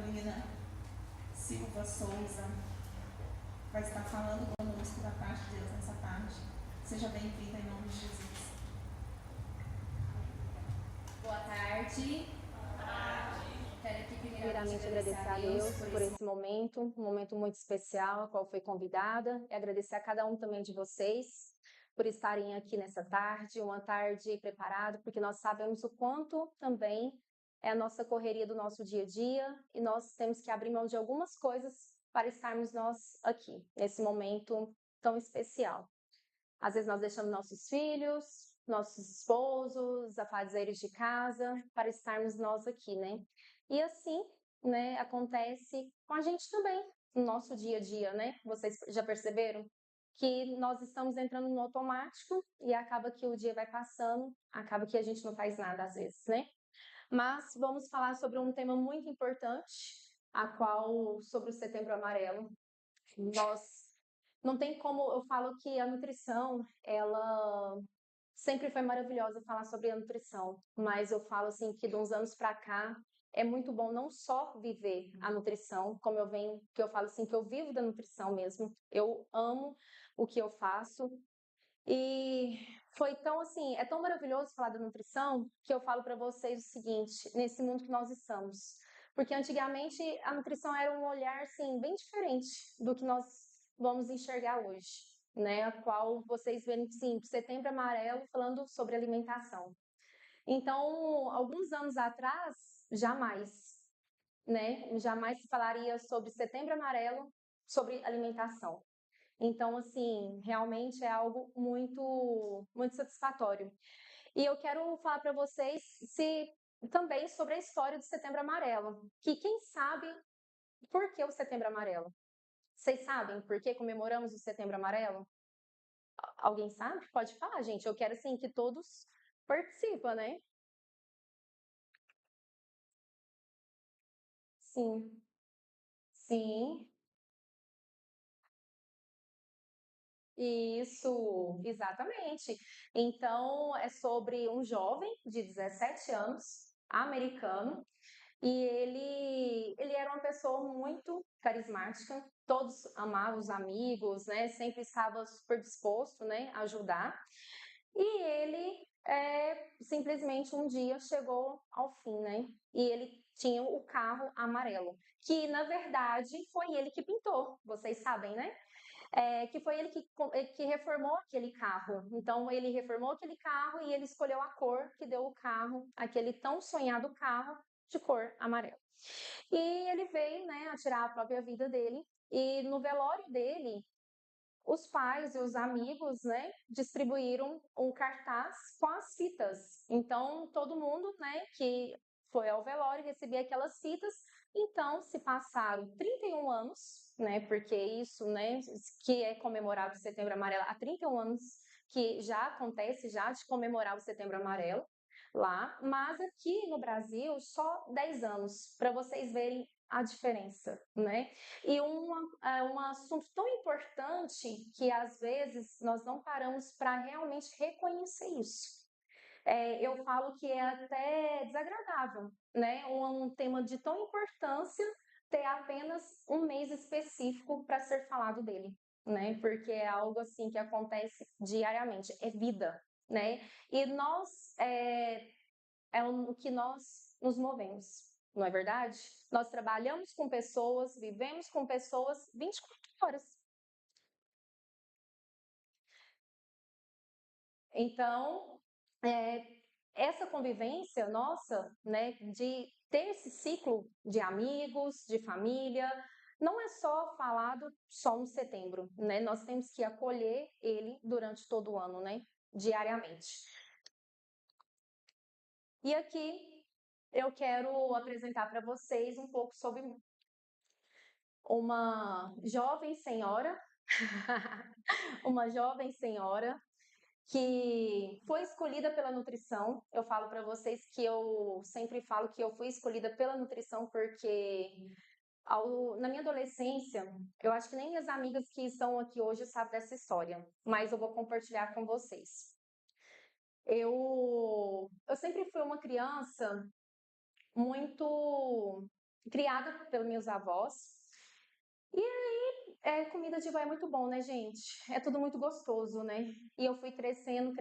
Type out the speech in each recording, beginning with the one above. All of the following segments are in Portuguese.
Carolina Silva Souza vai estar falando conosco da parte de Deus nessa tarde. Seja bem-vinda em nome de Jesus. Boa tarde. Quero aqui Primeiramente agradecer a Deus por esse momento, um momento muito especial, a qual fui convidada, e agradecer a cada um também de vocês por estarem aqui nessa tarde, uma tarde preparada, porque nós sabemos o quanto também é a nossa correria do nosso dia a dia, e nós temos que abrir mão de algumas coisas para estarmos nós aqui, nesse momento tão especial. Às vezes nós deixamos nossos filhos, nossos esposos, afazeres de casa, para estarmos nós aqui, né? E assim, né, acontece com a gente também, no nosso dia a dia, né? Vocês já perceberam? Que nós estamos entrando no automático e acaba que o dia vai passando, acaba que a gente não faz nada às vezes, né? Mas vamos falar sobre um tema muito importante, sobre o Setembro Amarelo. Nós não tem como, eu falo que a nutrição, ela sempre foi maravilhosa falar sobre a nutrição, mas eu falo assim que de uns anos para cá é muito bom não só viver a nutrição, como eu falo assim que eu vivo da nutrição mesmo. Eu amo o que eu faço e foi tão assim, é tão maravilhoso falar da nutrição que eu falo para vocês o seguinte, nesse mundo que nós estamos. Porque antigamente a nutrição era um olhar assim bem diferente do que nós vamos enxergar hoje, né? A qual vocês veem sim, Setembro Amarelo falando sobre alimentação. Então, alguns anos atrás, jamais, né? Jamais se falaria sobre Setembro Amarelo, sobre alimentação. Então, assim, realmente é algo muito satisfatório. E eu quero falar para vocês também sobre a história do Setembro Amarelo, que quem sabe por que o Setembro Amarelo? Vocês sabem por que comemoramos o Setembro Amarelo? Alguém sabe? Pode falar, gente. Eu quero, assim, que todos participem, né? Sim, sim. Isso, exatamente. Então, é sobre um jovem de 17 anos, americano, e ele era uma pessoa muito carismática, todos amavam os amigos, né? Sempre estava super disposto, né, a ajudar. E ele simplesmente um dia chegou ao fim, né? E ele tinha o carro amarelo, que na verdade foi ele que pintou, vocês sabem, né? Que foi ele que reformou aquele carro. Então, ele reformou aquele carro e ele escolheu a cor que deu o carro, aquele tão sonhado carro de cor amarela. E ele veio, né, a tirar a própria vida dele. E no velório dele, os pais e os amigos, né, distribuíram um cartaz com as fitas. Então, todo mundo, né, que foi ao velório recebia aquelas fitas. Então, se passaram 31 anos, né, porque isso, né, que é comemorado o Setembro Amarelo, há 31 anos que já acontece já de comemorar o Setembro Amarelo lá, mas aqui no Brasil só 10 anos, para vocês verem a diferença, né? E um assunto tão importante que às vezes nós não paramos para realmente reconhecer isso. Eu falo que é até desagradável, né? Um tema de tão importância ter apenas um mês específico para ser falado dele, né? Porque é algo assim que acontece diariamente, é vida, né? E é o que nós nos movemos, não é verdade? Nós trabalhamos com pessoas, vivemos com pessoas 24 horas. Então, essa convivência nossa, né, de ter esse ciclo de amigos, de família, não é só falado só no setembro, né? Nós temos que acolher ele durante todo o ano, né? Diariamente. E aqui eu quero apresentar para vocês um pouco sobre uma jovem senhora, uma jovem senhora que foi escolhida pela nutrição. Eu falo para vocês que eu sempre falo que eu fui escolhida pela nutrição porque na minha adolescência, eu acho que nem minhas amigas que estão aqui hoje sabem dessa história, mas eu vou compartilhar com vocês. Eu sempre fui uma criança muito criada pelos meus avós. E aí, comida de vó é muito bom, né, gente? É tudo muito gostoso, né? E eu fui crescendo,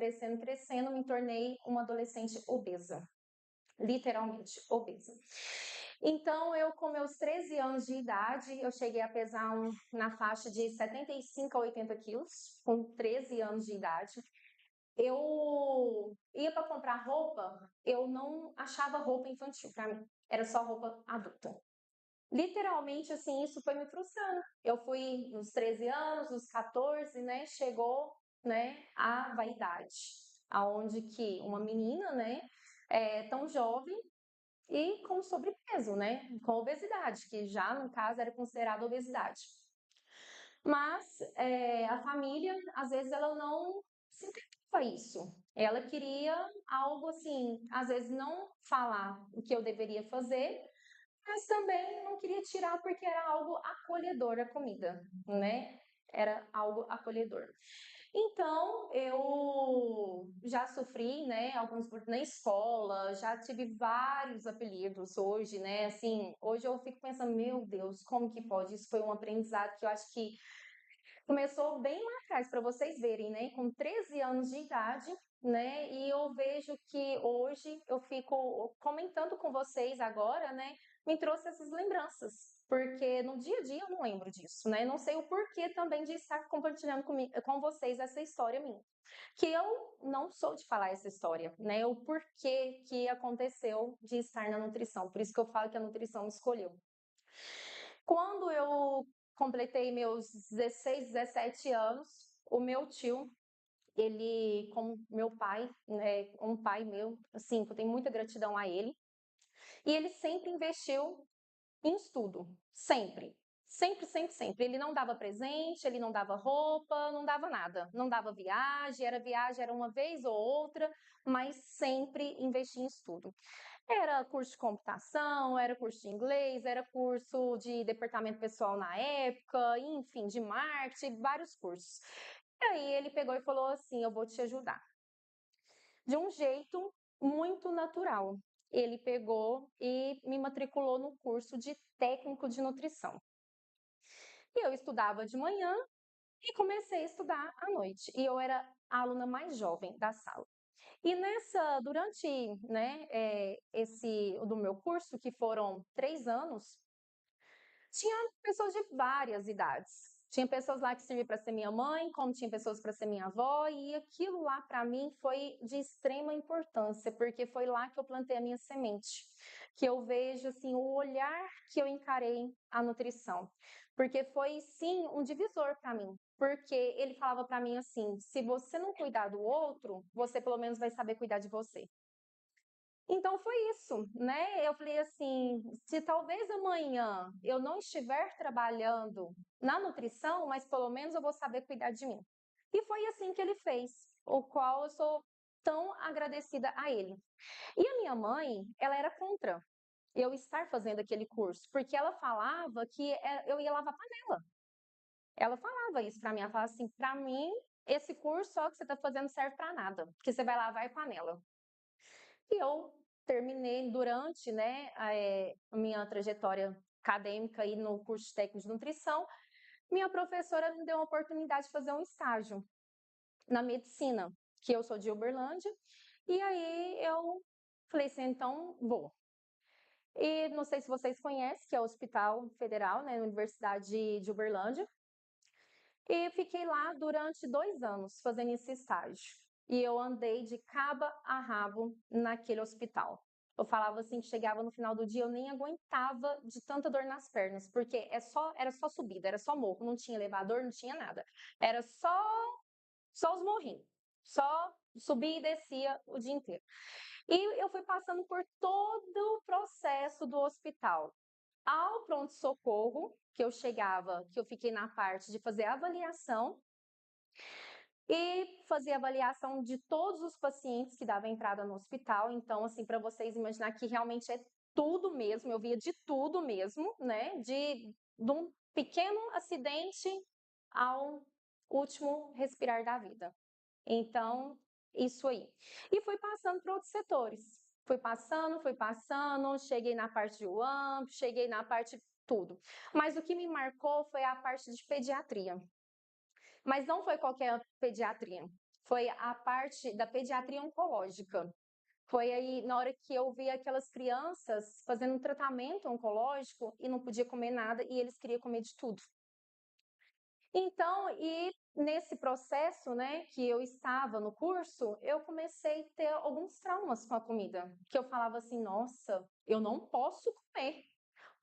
me tornei uma adolescente obesa. Literalmente obesa. Então, eu com meus 13 anos de idade, eu cheguei a pesar na faixa de 75 a 80 quilos, com 13 anos de idade. Eu ia para comprar roupa, eu não achava roupa infantil para mim, era só roupa adulta. Literalmente, assim, isso foi me frustrando. Eu fui nos 13 anos, nos 14, né, chegou, né, a vaidade, aonde que uma menina, né, tão jovem e com sobrepeso, né, com obesidade, que já no caso era considerada obesidade. Mas a família, às vezes, ela não se entregava isso. Ela queria algo assim, às vezes não falar o que eu deveria fazer, mas também não queria tirar porque era algo acolhedor a comida, né? Era algo acolhedor. Então, eu já sofri, né, alguns na escola, já tive vários apelidos hoje, né? Assim, hoje eu fico pensando, meu Deus, como que pode? Isso foi um aprendizado que eu acho que começou bem lá atrás, para vocês verem, né? Com 13 anos de idade, né? E eu vejo que hoje eu fico comentando com vocês agora, né? Me trouxe essas lembranças, porque no dia a dia eu não lembro disso, né? Não sei o porquê também de estar compartilhando com vocês essa história minha. Que eu não sou de falar essa história, né? O porquê que aconteceu de estar na nutrição. Por isso que eu falo que a nutrição me escolheu. Quando eu completei meus 16, 17 anos, o meu tio, ele, como meu pai, né, um pai meu, assim, eu tenho muita gratidão a ele, e ele sempre investiu em estudo, sempre. Sempre, sempre, sempre. Ele não dava presente, ele não dava roupa, não dava nada. Não dava viagem, era uma vez ou outra, mas sempre investia em estudo. Era curso de computação, era curso de inglês, era curso de departamento pessoal na época, enfim, de marketing, vários cursos. E aí ele pegou e falou assim: eu vou te ajudar. De um jeito muito natural. Ele pegou e me matriculou no curso de técnico de nutrição. E eu estudava de manhã e comecei a estudar à noite. E eu era a aluna mais jovem da sala. E durante, né, do meu curso, que foram 3 anos, tinha pessoas de várias idades. Tinha pessoas lá que serviam para ser minha mãe, como tinha pessoas para ser minha avó, e aquilo lá para mim foi de extrema importância, porque foi lá que eu plantei a minha semente, que eu vejo assim o olhar que eu encarei a nutrição, porque foi sim um divisor para mim, porque ele falava para mim assim: se você não cuidar do outro, você pelo menos vai saber cuidar de você. Então foi isso, né? Eu falei assim, se talvez amanhã eu não estiver trabalhando na nutrição, mas pelo menos eu vou saber cuidar de mim. E foi assim que ele fez, o qual eu sou tão agradecida a ele. E a minha mãe, ela era contra eu estar fazendo aquele curso, porque ela falava que eu ia lavar panela. Ela falava isso para mim, ela falava assim, para mim, esse curso só que você está fazendo serve para nada, porque você vai lavar panela. E eu terminei durante, né, a minha trajetória acadêmica aí no curso de técnico de nutrição, minha professora me deu a oportunidade de fazer um estágio na medicina, que eu sou de Uberlândia, e aí eu falei assim, então vou. E não sei se vocês conhecem, que é o Hospital Federal, né, na Universidade de Uberlândia, e fiquei lá durante 2 anos fazendo esse estágio. E eu andei de cabo a rabo naquele hospital. Eu falava assim, que chegava no final do dia, eu nem aguentava de tanta dor nas pernas, porque era só subida, era só morro, não tinha elevador, não tinha nada. Era só os morrinhos, só subia e descia o dia inteiro. E eu fui passando por todo o processo do hospital. Ao pronto-socorro, que eu chegava, que eu fiquei na parte de fazer a avaliação e fazer a avaliação de todos os pacientes que davam entrada no hospital. Então, assim, para vocês imaginar que realmente é tudo mesmo, eu via de tudo mesmo, né? De um pequeno acidente ao último respirar da vida. Então, isso aí. E fui passando para outros setores. fui passando, cheguei na parte de UAM, cheguei na parte tudo. Mas o que me marcou foi a parte de pediatria. Mas não foi qualquer pediatria, foi a parte da pediatria oncológica. Foi aí na hora que eu vi aquelas crianças fazendo um tratamento oncológico e não podia comer nada e eles queriam comer de tudo. Então, e nesse processo, né, que eu estava no curso, eu comecei a ter alguns traumas com a comida, que eu falava assim, nossa, eu não posso comer,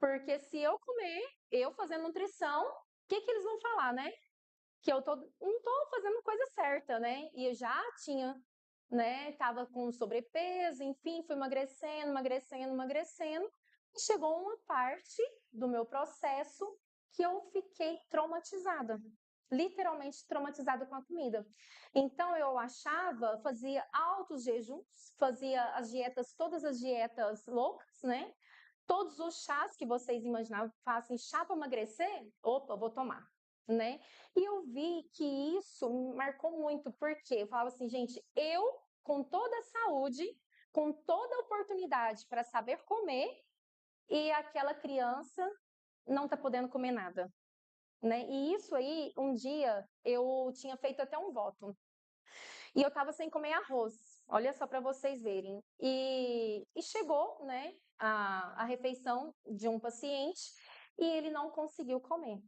porque se eu comer, eu fazendo nutrição, o que que eles vão falar, né? Que eu não tô fazendo coisa certa, né? E eu já tinha, né, tava com sobrepeso, enfim, fui emagrecendo, e chegou uma parte do meu processo que eu fiquei traumatizada, literalmente traumatizada com a comida. Então eu achava, fazia altos jejuns, fazia as dietas, todas as dietas loucas, né? Todos os chás que vocês imaginavam, fazem chá para emagrecer? Opa, vou tomar, né? E eu vi que isso me marcou muito, porque eu falava assim, gente, eu com toda a saúde, com toda a oportunidade para saber comer, e aquela criança não está podendo comer nada, né? E isso aí, um dia, eu tinha feito até um voto. E eu estava sem comer arroz, olha só para vocês verem. E chegou, né, a refeição de um paciente e ele não conseguiu comer.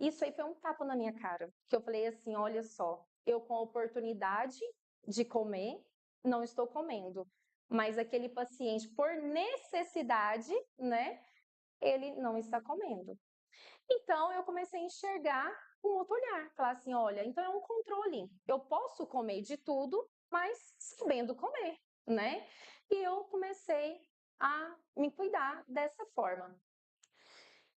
Isso aí foi um tapa na minha cara, que eu falei assim, olha só, eu com a oportunidade de comer, não estou comendo. Mas aquele paciente, por necessidade, né, ele não está comendo. Então, eu comecei a enxergar com outro olhar, falar assim, olha, então é um controle. Eu posso comer de tudo, mas sabendo comer, né? E eu comecei a me cuidar dessa forma.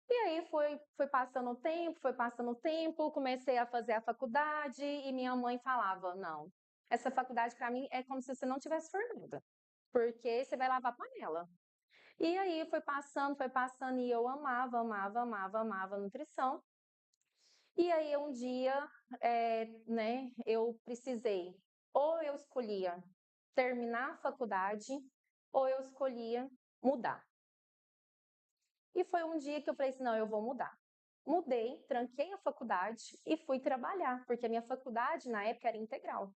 E aí foi passando o tempo, comecei a fazer a faculdade e minha mãe falava, não, essa faculdade para mim é como se você não tivesse formada, porque você vai lavar panela. E aí foi passando e eu amava nutrição. E aí um dia, né, eu precisei, ou eu escolhia terminar a faculdade, ou eu escolhia mudar. E foi um dia que eu falei assim, não, eu vou mudar. Mudei, tranquei a faculdade e fui trabalhar, porque a minha faculdade na época era integral.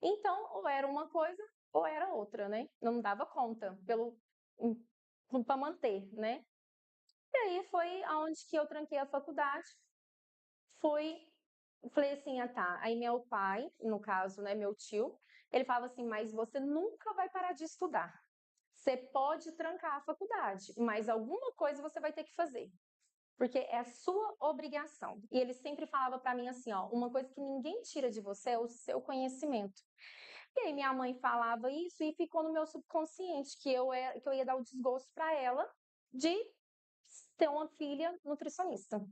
Então, ou era uma coisa ou era outra, né? Não dava conta para manter, né? E aí foi aonde que eu tranquei a faculdade, falei assim, ah tá. Aí meu pai, no caso, né, meu tio, ele falava assim, mas você nunca vai parar de estudar. Você pode trancar a faculdade, mas alguma coisa você vai ter que fazer, porque é a sua obrigação. E ele sempre falava para mim assim, ó, uma coisa que ninguém tira de você é o seu conhecimento. E aí minha mãe falava isso e ficou no meu subconsciente que eu ia dar o desgosto para ela de ter uma filha nutricionista.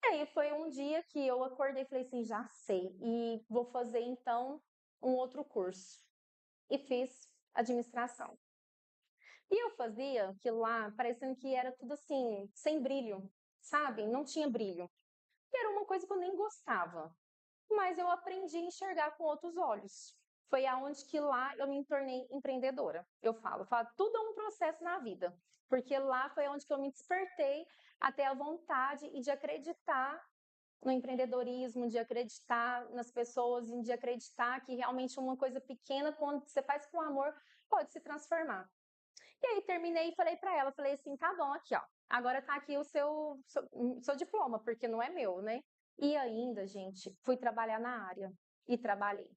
E aí foi um dia que eu acordei e falei assim, já sei, e vou fazer então um outro curso. E fiz administração. E eu fazia aquilo lá, parecendo que era tudo assim, sem brilho, sabe? Não tinha brilho. E era uma coisa que eu nem gostava. Mas eu aprendi a enxergar com outros olhos. Foi aonde que lá eu me tornei empreendedora. Eu falo, tudo é um processo na vida. Porque lá foi onde que eu me despertei até a vontade e de acreditar no empreendedorismo, de acreditar nas pessoas, e de acreditar que realmente uma coisa pequena, quando você faz com amor, pode se transformar. E aí terminei e falei para ela, falei assim, tá bom, aqui ó, agora tá aqui o seu diploma, porque não é meu, né? E ainda, gente, fui trabalhar na área e trabalhei.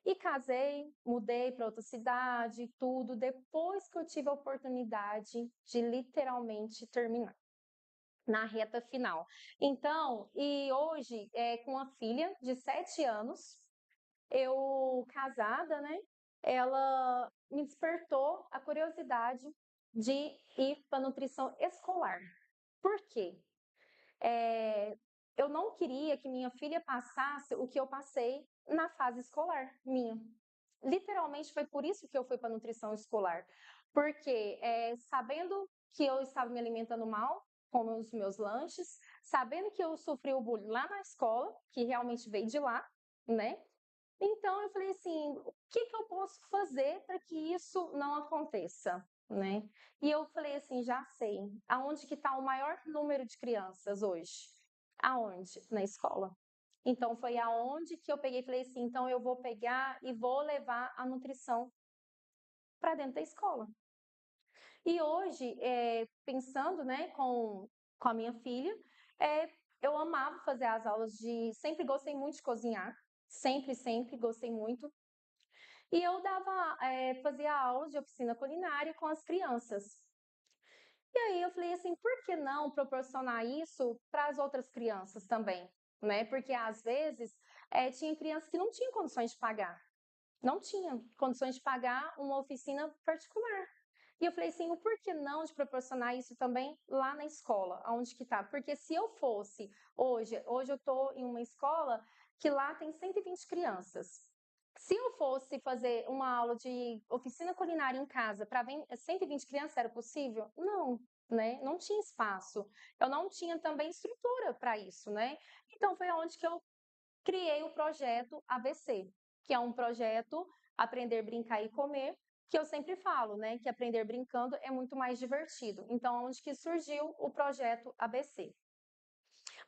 E casei, mudei para outra cidade, tudo, depois que eu tive a oportunidade de literalmente terminar na reta final. Então, e hoje, com a filha de 7 anos, eu casada, né? Ela me despertou a curiosidade de ir para nutrição escolar. Por quê? Eu não queria que minha filha passasse o que eu passei na fase escolar minha. Literalmente foi por isso que eu fui para nutrição escolar. Porque sabendo que eu estava me alimentando mal com os meus lanches, sabendo que eu sofri o bullying lá na escola, que realmente veio de lá, né? Então, eu falei assim, o que que eu posso fazer para que isso não aconteça, né? E eu falei assim, já sei, aonde que está o maior número de crianças hoje? Aonde? Na escola. Então, foi aonde que eu peguei e falei assim, então eu vou pegar e vou levar a nutrição para dentro da escola. E hoje, pensando, né, com a minha filha, eu amava fazer as aulas de... Sempre gostei muito de cozinhar, sempre gostei muito. E eu fazia aulas de oficina culinária com as crianças. E aí eu falei assim, por que não proporcionar isso para as outras crianças também, né? Porque às vezes tinha crianças que não tinham condições de pagar, não tinham condições de pagar uma oficina particular. E eu falei assim, o porquê não de proporcionar isso também lá na escola, aonde que tá? Porque se eu fosse hoje eu estou em uma escola que lá tem 120 crianças. Se eu fosse fazer uma aula de oficina culinária em casa para 120 crianças, era possível? Não, né? Não tinha espaço. Eu não tinha também estrutura para isso, né? Então foi onde que eu criei o projeto ABC, que é um projeto Aprender, Brincar e Comer, que eu sempre falo, né? Que aprender brincando é muito mais divertido. Então, onde que surgiu o projeto ABC?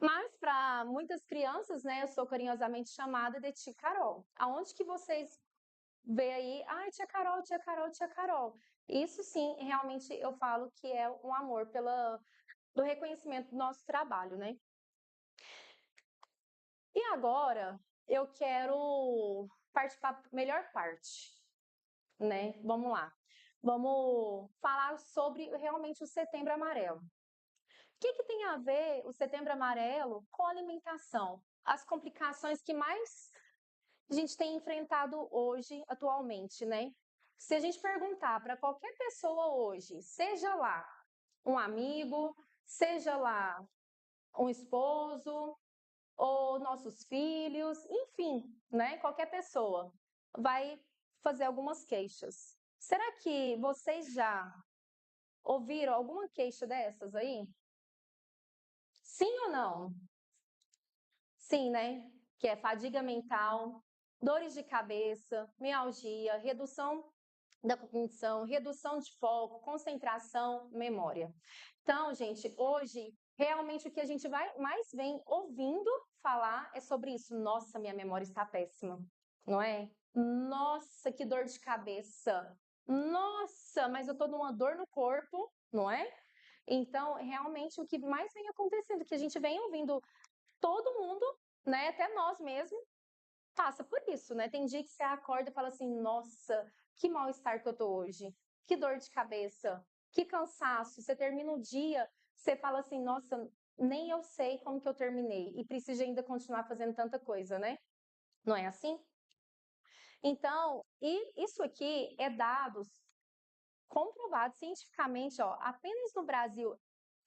Mas para muitas crianças, né, eu sou carinhosamente chamada de Tia Carol. Aonde que vocês vê aí, ai, tia Carol, tia Carol, tia Carol. Isso sim, realmente eu falo que é um amor do reconhecimento do nosso trabalho, né? E agora eu quero partir para a melhor parte, né? Vamos lá. Vamos falar sobre realmente o Setembro Amarelo. O que que tem a ver o Setembro Amarelo com a alimentação? As complicações que mais a gente tem enfrentado hoje, atualmente, né? Se a gente perguntar para qualquer pessoa hoje, seja lá um amigo, seja lá um esposo, ou nossos filhos, enfim, né? Qualquer pessoa vai fazer algumas queixas. Será que vocês já ouviram alguma queixa dessas aí? Sim ou não? Sim, né? Que é fadiga mental, dores de cabeça, mialgia, redução da cognição, redução de foco, concentração, memória. Então, gente, hoje, realmente o que a gente mais vem ouvindo falar é sobre isso. Nossa, minha memória está péssima, não é? Nossa, que dor de cabeça. Nossa, mas eu tô numa dor no corpo, não é? Então, realmente, o que mais vem acontecendo, que a gente vem ouvindo todo mundo, né, até nós mesmos, passa por isso, né? Tem dia que você acorda e fala assim, nossa, que mal-estar que eu tô hoje, que dor de cabeça, que cansaço. Você termina o dia, você fala assim, nossa, nem eu sei como que eu terminei e preciso ainda continuar fazendo tanta coisa, né? Não é assim? Então, e isso aqui é dados comprovados cientificamente, ó, apenas no Brasil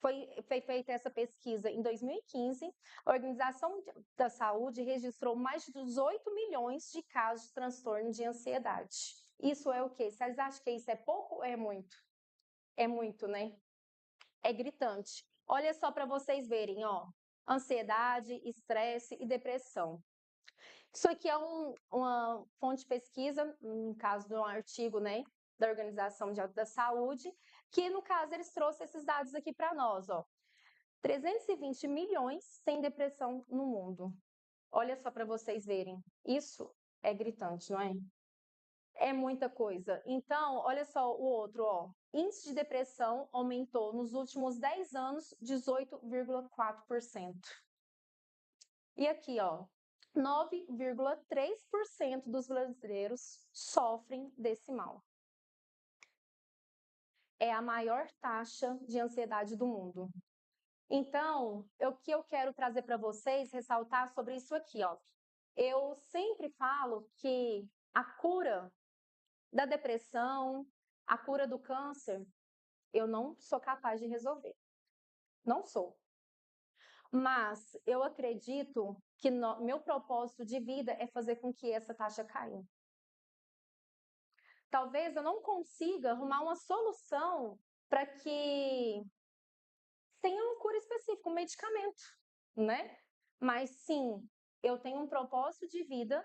foi feita essa pesquisa em 2015, a Organização da Saúde registrou mais de 18 milhões de casos de transtorno de ansiedade. Isso é o quê? Vocês acham que isso é pouco ou é muito? É muito, né? É gritante. Olha só para vocês verem, ó. Ansiedade, estresse e depressão. Isso aqui é uma fonte de pesquisa, no caso de um artigo, né, da Organização da Saúde, que no caso eles trouxeram esses dados aqui para nós, ó. 320 milhões têm depressão no mundo. Olha só para vocês verem. Isso é gritante, não é? É muita coisa. Então, olha só o outro, ó. Índice de depressão aumentou nos últimos 10 anos 18,4%. E aqui, ó, 9,3% dos brasileiros sofrem desse mal. É a maior taxa de ansiedade do mundo. Então, o que eu quero trazer para vocês, ressaltar sobre isso aqui, ó. Eu sempre falo que a cura da depressão, a cura do câncer, eu não sou capaz de resolver. Não sou. Mas eu acredito que meu propósito de vida é fazer com que essa taxa caia. Talvez eu não consiga arrumar uma solução para que tenha uma cura específica, um medicamento, né? Mas sim, eu tenho um propósito de vida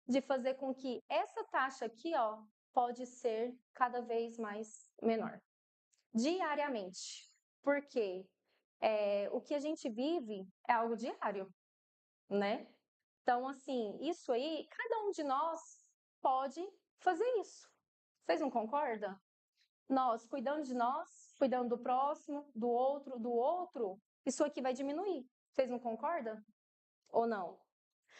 de fazer com que essa taxa aqui, ó, pode ser cada vez mais menor. Diariamente. Porque o que a gente vive é algo diário, né? Então, assim, isso aí, cada um de nós pode fazer isso. Vocês não concordam? Nós, cuidando de nós, cuidando do próximo, do outro, isso aqui vai diminuir. Vocês não concordam? Ou não?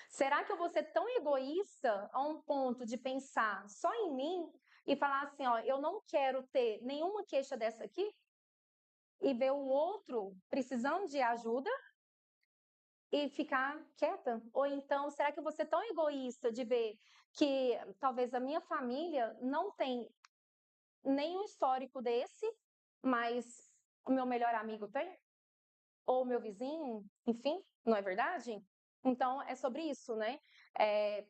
Será que eu vou ser tão egoísta a um ponto de pensar só em mim e falar assim, ó, eu não quero ter nenhuma queixa dessa aqui e ver o outro precisando de ajuda e ficar quieta? Ou então, será que eu vou ser tão egoísta de ver que talvez a minha família não tem nenhum histórico desse, mas o meu melhor amigo tem? Ou o meu vizinho? Enfim, não é verdade? Então, é sobre isso, né?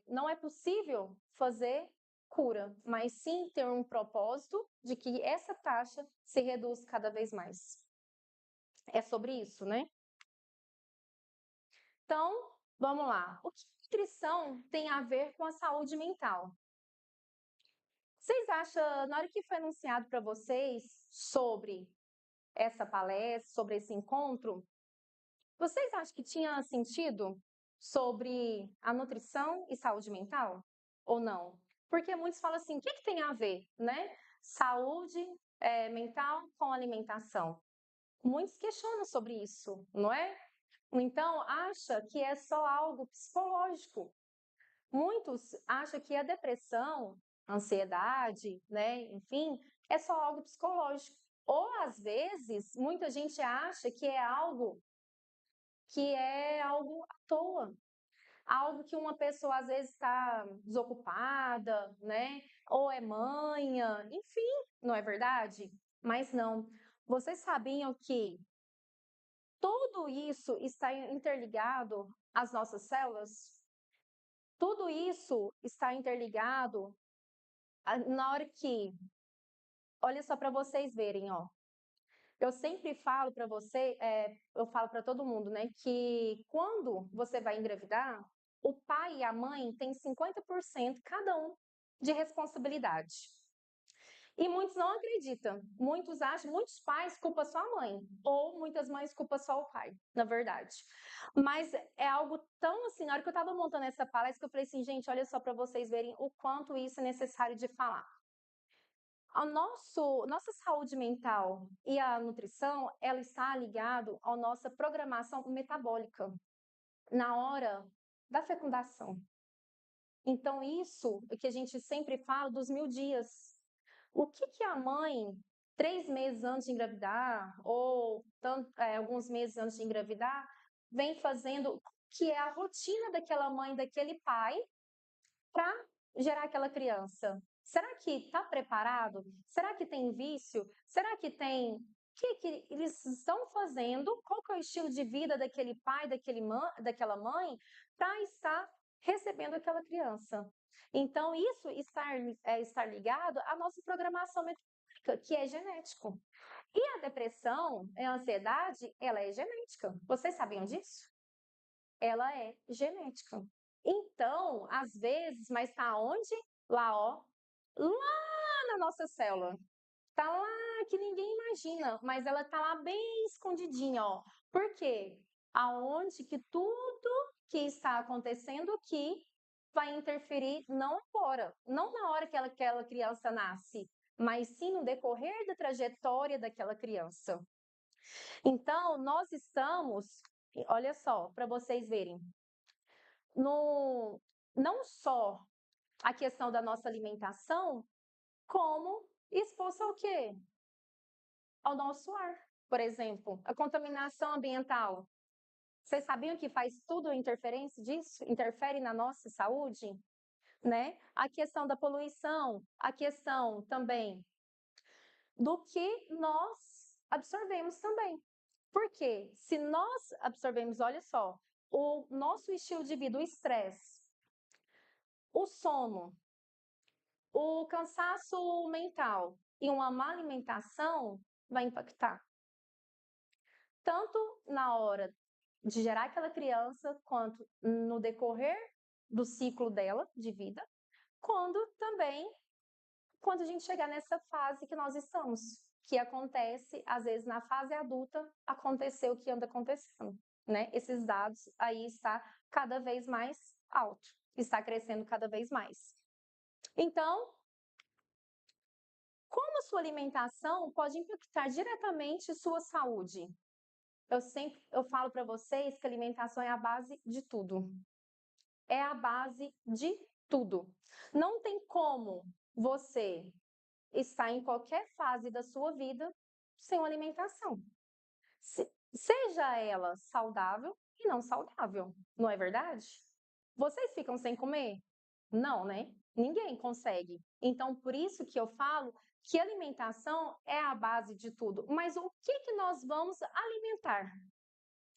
Não é possível fazer cura, mas sim ter um propósito de que essa taxa se reduz cada vez mais. É sobre isso, né? Então, vamos lá. O que nutrição tem a ver com a saúde mental? Vocês acham, na hora que foi anunciado para vocês sobre essa palestra, sobre esse encontro, vocês acham que tinha sentido sobre a nutrição e saúde mental? Ou não? Porque muitos falam assim, o que tem a ver, né? Saúde mental com alimentação. Muitos questionam sobre isso, não é? Então, acha que é só algo psicológico. Muitos acham que a depressão, ansiedade, né, enfim, é só algo psicológico. Ou, às vezes, muita gente acha que é algo à toa. Algo que uma pessoa, às vezes, está desocupada, né? Ou é manha, enfim, não é verdade? Mas não. Vocês sabiam que tudo isso está interligado às nossas células? Tudo isso está interligado na hora que, olha só para vocês verem, ó. Eu sempre falo para você, eu falo para todo mundo, né, que quando você vai engravidar, o pai e a mãe têm 50% cada um de responsabilidade. E muitos não acreditam. Muitos acham, muitos pais culpam só a mãe, ou muitas mães culpam só o pai, na verdade. Mas é algo tão assim, na hora que eu estava montando essa palestra, que eu falei assim, gente, olha só para vocês verem o quanto isso é necessário de falar. Nossa saúde mental e a nutrição, ela está ligado à nossa programação metabólica na hora da fecundação. Então, isso é que a gente sempre fala dos 1000 dias. O que a mãe, 3 meses antes de engravidar, ou alguns meses antes de engravidar, vem fazendo, que é a rotina daquela mãe, daquele pai, para gerar aquela criança? Será que está preparado? Será que tem vício? Será que tem... O que eles estão fazendo? Qual que é o estilo de vida daquele pai, daquela mãe, para estar recebendo aquela criança? Então, isso estar ligado à nossa programação metabólica, que é genético. E a depressão, a ansiedade, ela é genética. Vocês sabiam disso? Ela é genética. Então, às vezes, mas está onde? Lá, ó, lá na nossa célula. Está lá que ninguém imagina, mas ela está lá bem escondidinha, ó. Por quê? Aonde que tudo que está acontecendo aqui vai interferir não agora, não na hora que aquela criança nasce, mas sim no decorrer da trajetória daquela criança. Então, nós estamos, olha só, para vocês verem, não só a questão da nossa alimentação, como exposto ao quê? Ao nosso ar, por exemplo, a contaminação ambiental. Vocês sabiam que faz tudo interferência disso? Interfere na nossa saúde? Né? A questão da poluição, a questão também do que nós absorvemos também. Porque se nós absorvemos, olha só, o nosso estilo de vida, o estresse, o sono, o cansaço mental e uma má alimentação vai impactar. Tanto na hora de gerar aquela criança, quanto no decorrer do ciclo dela de vida, quando a gente chegar nessa fase que nós estamos, que acontece, às vezes, na fase adulta, aconteceu o que anda acontecendo, né? Esses dados aí está cada vez mais alto, está crescendo cada vez mais. Então, como a sua alimentação pode impactar diretamente sua saúde? Eu falo para vocês que a alimentação é a base de tudo. É a base de tudo. Não tem como você estar em qualquer fase da sua vida sem uma alimentação. Seja ela saudável e não saudável, não é verdade? Vocês ficam sem comer? Não, né? Ninguém consegue. Então, por isso que eu falo que alimentação é a base de tudo. Mas o que nós vamos alimentar?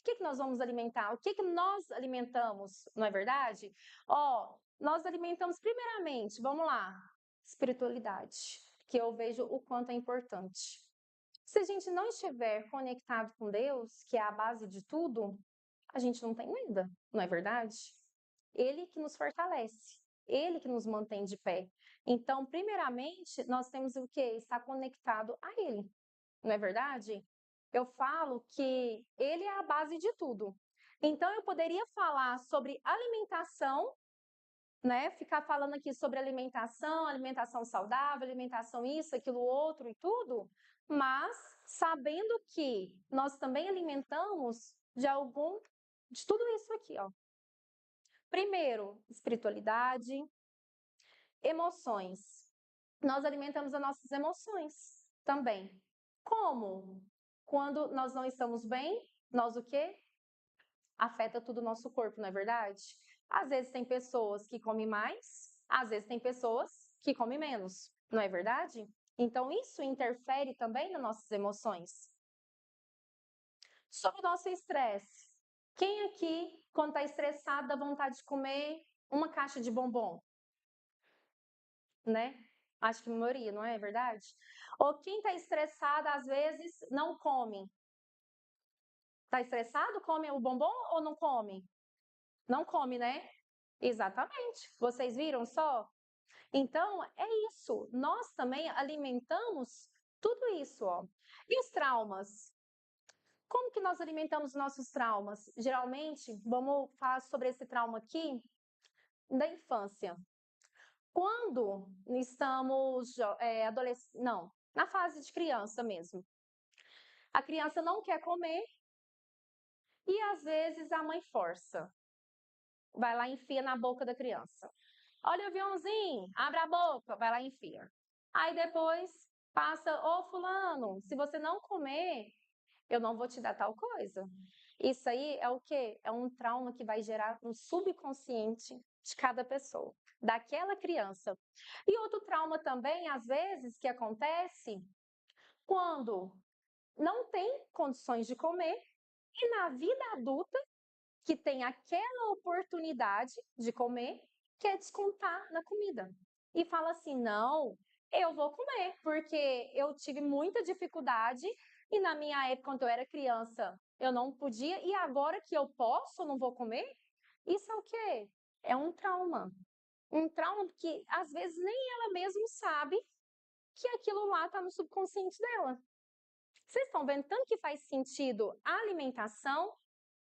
O que nós vamos alimentar? O que nós alimentamos, não é verdade? Nós alimentamos primeiramente, vamos lá, espiritualidade, que eu vejo o quanto é importante. Se a gente não estiver conectado com Deus, que é a base de tudo, a gente não tem nada, não é verdade? Ele que nos fortalece, ele que nos mantém de pé. Então, primeiramente, nós temos o quê? Estar conectado a ele, não é verdade? Eu falo que ele é a base de tudo. Então, eu poderia falar sobre alimentação, né? Ficar falando aqui sobre alimentação saudável, alimentação isso, aquilo, outro e tudo, mas sabendo que nós também alimentamos de tudo isso aqui, ó. Primeiro, espiritualidade, emoções. Nós alimentamos as nossas emoções também. Como? Quando nós não estamos bem, nós o quê? Afeta tudo o nosso corpo, não é verdade? Às vezes tem pessoas que comem mais, às vezes tem pessoas que comem menos, não é verdade? Então isso interfere também nas nossas emoções. Sobre o nosso estresse. Quem aqui, quando está estressado, dá vontade de comer uma caixa de bombom? Né? Acho que a maioria, não é verdade? Ou quem está estressado, às vezes, não come. Está estressado? Come o bombom ou não come? Não come, né? Exatamente. Vocês viram só? Então, é isso. Nós também alimentamos tudo isso, ó. E os traumas? Como que nós alimentamos nossos traumas? Geralmente, vamos falar sobre esse trauma aqui da infância. Quando estamos na fase de criança mesmo. A criança não quer comer e às vezes a mãe força. Vai lá e enfia na boca da criança. Olha o aviãozinho, abre a boca, vai lá e enfia. Aí depois passa, fulano, se você não comer, eu não vou te dar tal coisa. Isso aí é o quê? É um trauma que vai gerar no subconsciente de cada pessoa, daquela criança. E outro trauma também, às vezes, que acontece quando não tem condições de comer e na vida adulta, que tem aquela oportunidade de comer, quer descontar na comida. E fala assim, não, eu vou comer, porque eu tive muita dificuldade e na minha época, quando eu era criança, eu não podia, e agora que eu posso, eu não vou comer? Isso é o quê? É um trauma. Um trauma que, às vezes, nem ela mesma sabe que aquilo lá está no subconsciente dela. Vocês estão vendo tanto que faz sentido a alimentação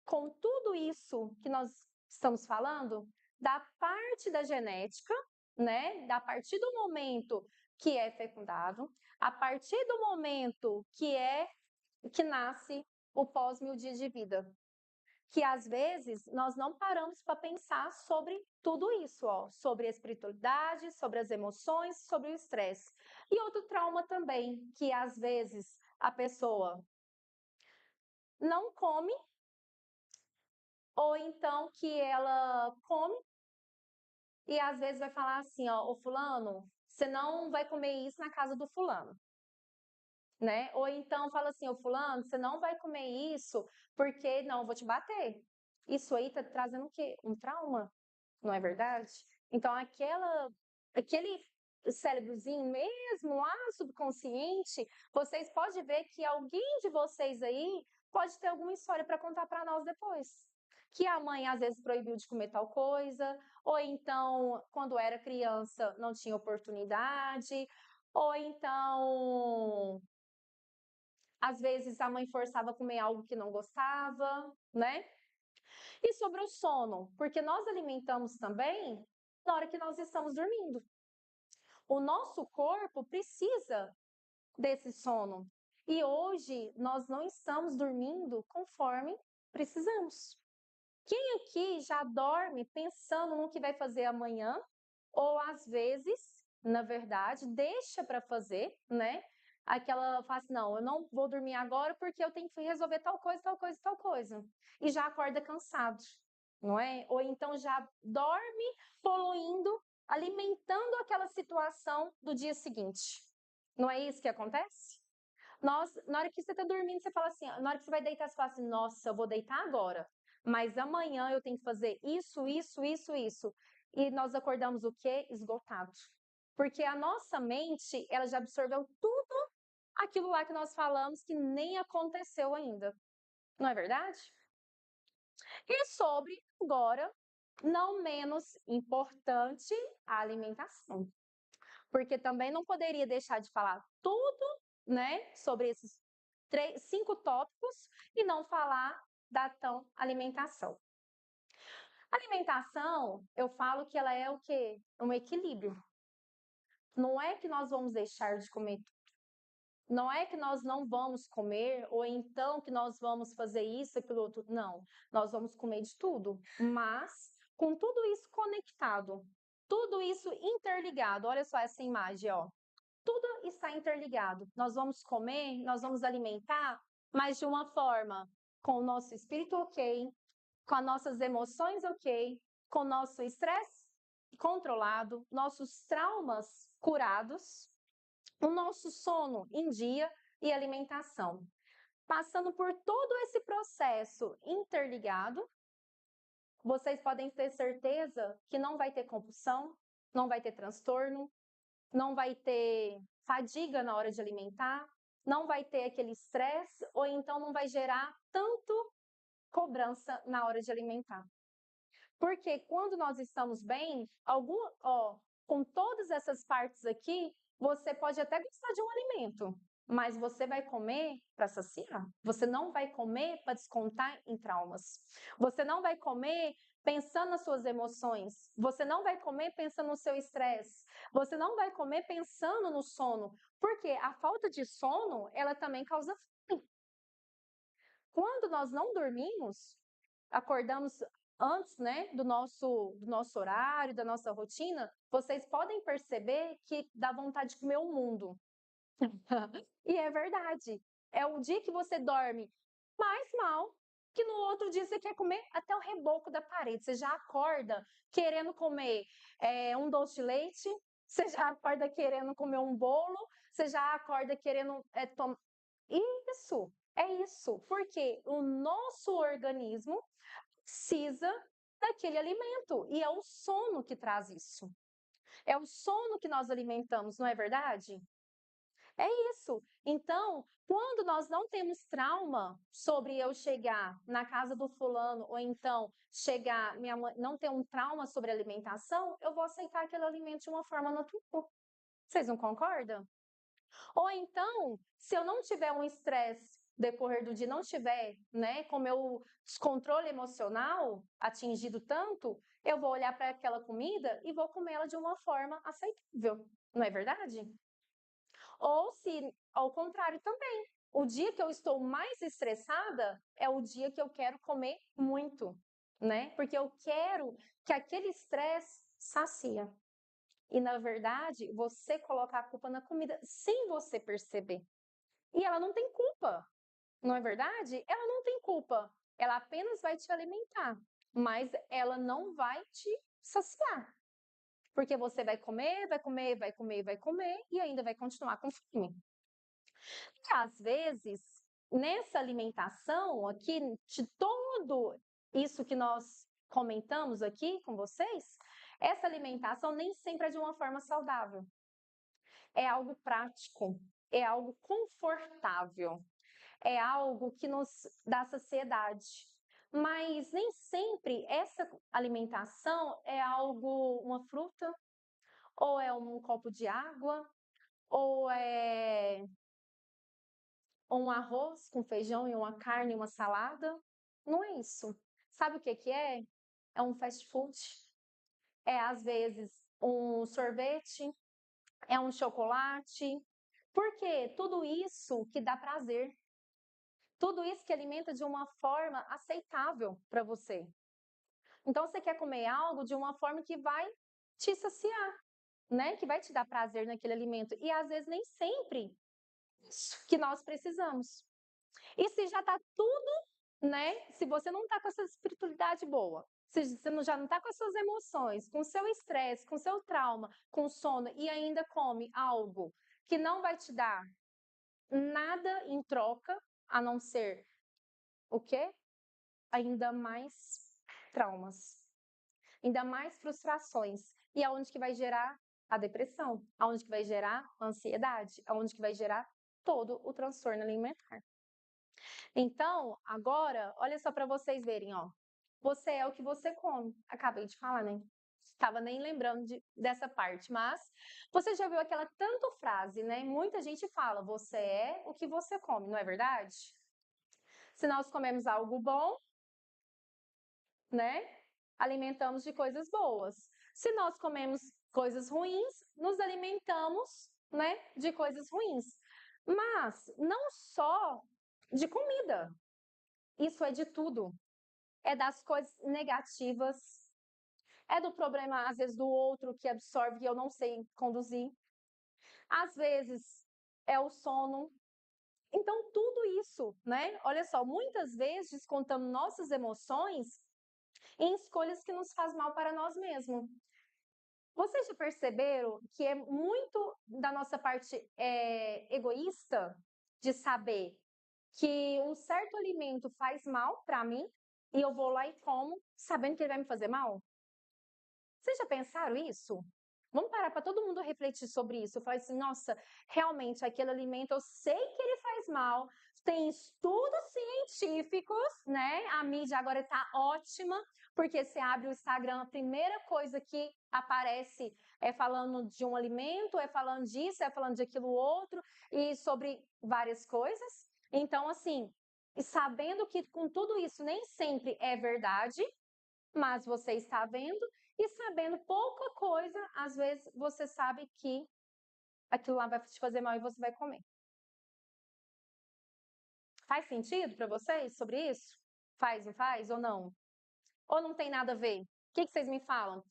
com tudo isso que nós estamos falando? Da parte da genética, né? A partir do momento que é fecundado, a partir do momento que nasce o pós-mil dias de vida. Que às vezes nós não paramos para pensar sobre tudo isso, ó, sobre a espiritualidade, sobre as emoções, sobre o estresse. E outro trauma também, que às vezes a pessoa não come, ou então que ela come e às vezes vai falar assim, ó, ô fulano, você não vai comer isso na casa do fulano. Né? Ou então fala assim, ô fulano, você não vai comer isso porque não, eu vou te bater. Isso aí tá trazendo o quê? Um trauma, não é verdade? Então aquele cérebrozinho mesmo lá subconsciente, vocês podem ver que alguém de vocês aí pode ter alguma história para contar para nós depois. que a mãe às vezes proibiu de comer tal coisa, ou então, quando era criança, não tinha oportunidade, ou então, às vezes a mãe forçava a comer algo que não gostava, né? E sobre o sono, porque nós alimentamos também na hora que nós estamos dormindo. O nosso corpo precisa desse sono. E hoje nós não estamos dormindo conforme precisamos. Quem aqui já dorme pensando no que vai fazer amanhã? Ou às vezes, na verdade, deixa para fazer, né? Aquela fala assim, não, eu não vou dormir agora porque eu tenho que resolver tal coisa, tal coisa, tal coisa. E já acorda cansado, não é? Ou então já dorme poluindo, alimentando aquela situação do dia seguinte. Não é isso que acontece? Na hora que você está dormindo, você fala assim, na hora que você vai deitar, você fala assim, nossa, eu vou deitar agora, mas amanhã eu tenho que fazer isso, isso, isso, isso. E nós acordamos o quê? Esgotado. Porque a nossa mente, ela já absorveu tudo aquilo lá que nós falamos que nem aconteceu ainda. Não é verdade? E sobre, agora, não menos importante, a alimentação. Porque também não poderia deixar de falar tudo, né, sobre esses 5 tópicos e não falar da tão alimentação. Alimentação, eu falo que ela é o quê? Um equilíbrio. Não é que nós vamos deixar de comer tudo. Não é que nós não vamos comer, ou então que nós vamos fazer isso, aquilo outro. Não, nós vamos comer de tudo, mas com tudo isso conectado, tudo isso interligado. Olha só essa imagem, ó. Tudo está interligado. Nós vamos comer, nós vamos alimentar, mas de uma forma com o nosso espírito ok, com as nossas emoções ok, com o nosso estresse controlado, nossos traumas curados, o nosso sono em dia e alimentação. Passando por todo esse processo interligado, vocês podem ter certeza que não vai ter compulsão, não vai ter transtorno, não vai ter fadiga na hora de alimentar, não vai ter aquele estresse, ou então não vai gerar tanto cobrança na hora de alimentar. Porque quando nós estamos bem, com todas essas partes aqui, você pode até gostar de um alimento, mas você vai comer para saciar. Você não vai comer para descontar em traumas. Você não vai comer pensando nas suas emoções. Você não vai comer pensando no seu estresse. Você não vai comer pensando no sono. Porque a falta de sono, ela também causa fome. Quando nós não dormimos, acordamos antes, né, do nosso horário, da nossa rotina, vocês podem perceber que dá vontade de comer o mundo. E é verdade. É o dia que você dorme mais mal, que no outro dia você quer comer até o reboco da parede. Você já acorda querendo comer um doce de leite, você já acorda querendo comer um bolo, você já acorda querendo tomar. Isso, é isso. Porque o nosso organismo precisa daquele alimento. E é o sono que traz isso. É o sono que nós alimentamos, não é verdade? É isso. Então, quando nós não temos trauma sobre eu chegar na casa do fulano, ou então chegar, minha mãe não ter um trauma sobre alimentação, eu vou aceitar aquele alimento de uma forma natural. Vocês não concordam? Ou então, se eu não tiver um estresse decorrer do dia, não tiver, né, com meu descontrole emocional atingido tanto, eu vou olhar para aquela comida e vou comer ela de uma forma aceitável, não é verdade? Ou se, ao contrário também, o dia que eu estou mais estressada é o dia que eu quero comer muito, né? Porque eu quero que aquele estresse sacia. E, na verdade, você coloca a culpa na comida sem você perceber. E ela não tem culpa, não é verdade? Ela não tem culpa. Ela apenas vai te alimentar, mas ela não vai te saciar. Porque você vai comer, vai comer, vai comer, vai comer e ainda vai continuar com fome. E, às vezes, nessa alimentação aqui, de tudo isso que nós comentamos aqui com vocês, essa alimentação nem sempre é de uma forma saudável. É algo prático, é algo confortável, é algo que nos dá saciedade. mas nem sempre essa alimentação é algo, uma fruta, ou é um copo de água, ou é um arroz com feijão e uma carne e uma salada. Não é isso. Sabe o que que é? É um fast food. É, às vezes, um sorvete, é um chocolate. Porque tudo isso que dá prazer. Tudo isso que alimenta de uma forma aceitável para você. Então, você quer comer algo de uma forma que vai te saciar, né? Que vai te dar prazer naquele alimento. E às vezes nem sempre isso que nós precisamos. E se já está tudo, né? Se você não está com essa espiritualidade boa, se você já não está com as suas emoções, com o seu estresse, com o seu trauma, com sono e ainda come algo que não vai te dar nada em troca, a não ser o quê? Ainda mais traumas, ainda mais frustrações. E aonde que vai gerar a depressão? Aonde que vai gerar a ansiedade? Aonde que vai gerar todo o transtorno alimentar? Então, agora, olha só para vocês verem, ó. Você é o que você come. Acabei de falar, né? Estava nem lembrando dessa parte, mas você já viu aquela tanto frase, né? Muita gente fala, você é o que você come, não é verdade? Se nós comemos algo bom, né? Alimentamos de coisas boas. Se nós comemos coisas ruins, nos alimentamos, né, de coisas ruins. Mas não só de comida. Isso é de tudo. É das coisas negativas, é do problema, às vezes, do outro que absorve e eu não sei conduzir. Às vezes, é o sono. Então, tudo isso, né? Olha só, muitas vezes descontamos nossas emoções em escolhas que nos faz mal para nós mesmos. Vocês já perceberam que é muito da nossa parte egoísta de saber que um certo alimento faz mal para mim e eu vou lá e como, sabendo que ele vai me fazer mal? Vocês já pensaram isso? Vamos parar para todo mundo refletir sobre isso. Eu falei assim, nossa, realmente aquele alimento eu sei que ele faz mal. Tem estudos científicos, né? A mídia agora está ótima, porque você abre o Instagram, a primeira coisa que aparece é falando de um alimento, é falando disso, é falando de aquilo outro, e sobre várias coisas. Então, assim, sabendo que com tudo isso nem sempre é verdade, mas você está vendo e sabendo pouca coisa, às vezes você sabe que aquilo lá vai te fazer mal e você vai comer. Faz sentido para vocês sobre isso? Faz, não faz ou não? Ou não tem nada a ver? O que vocês me falam?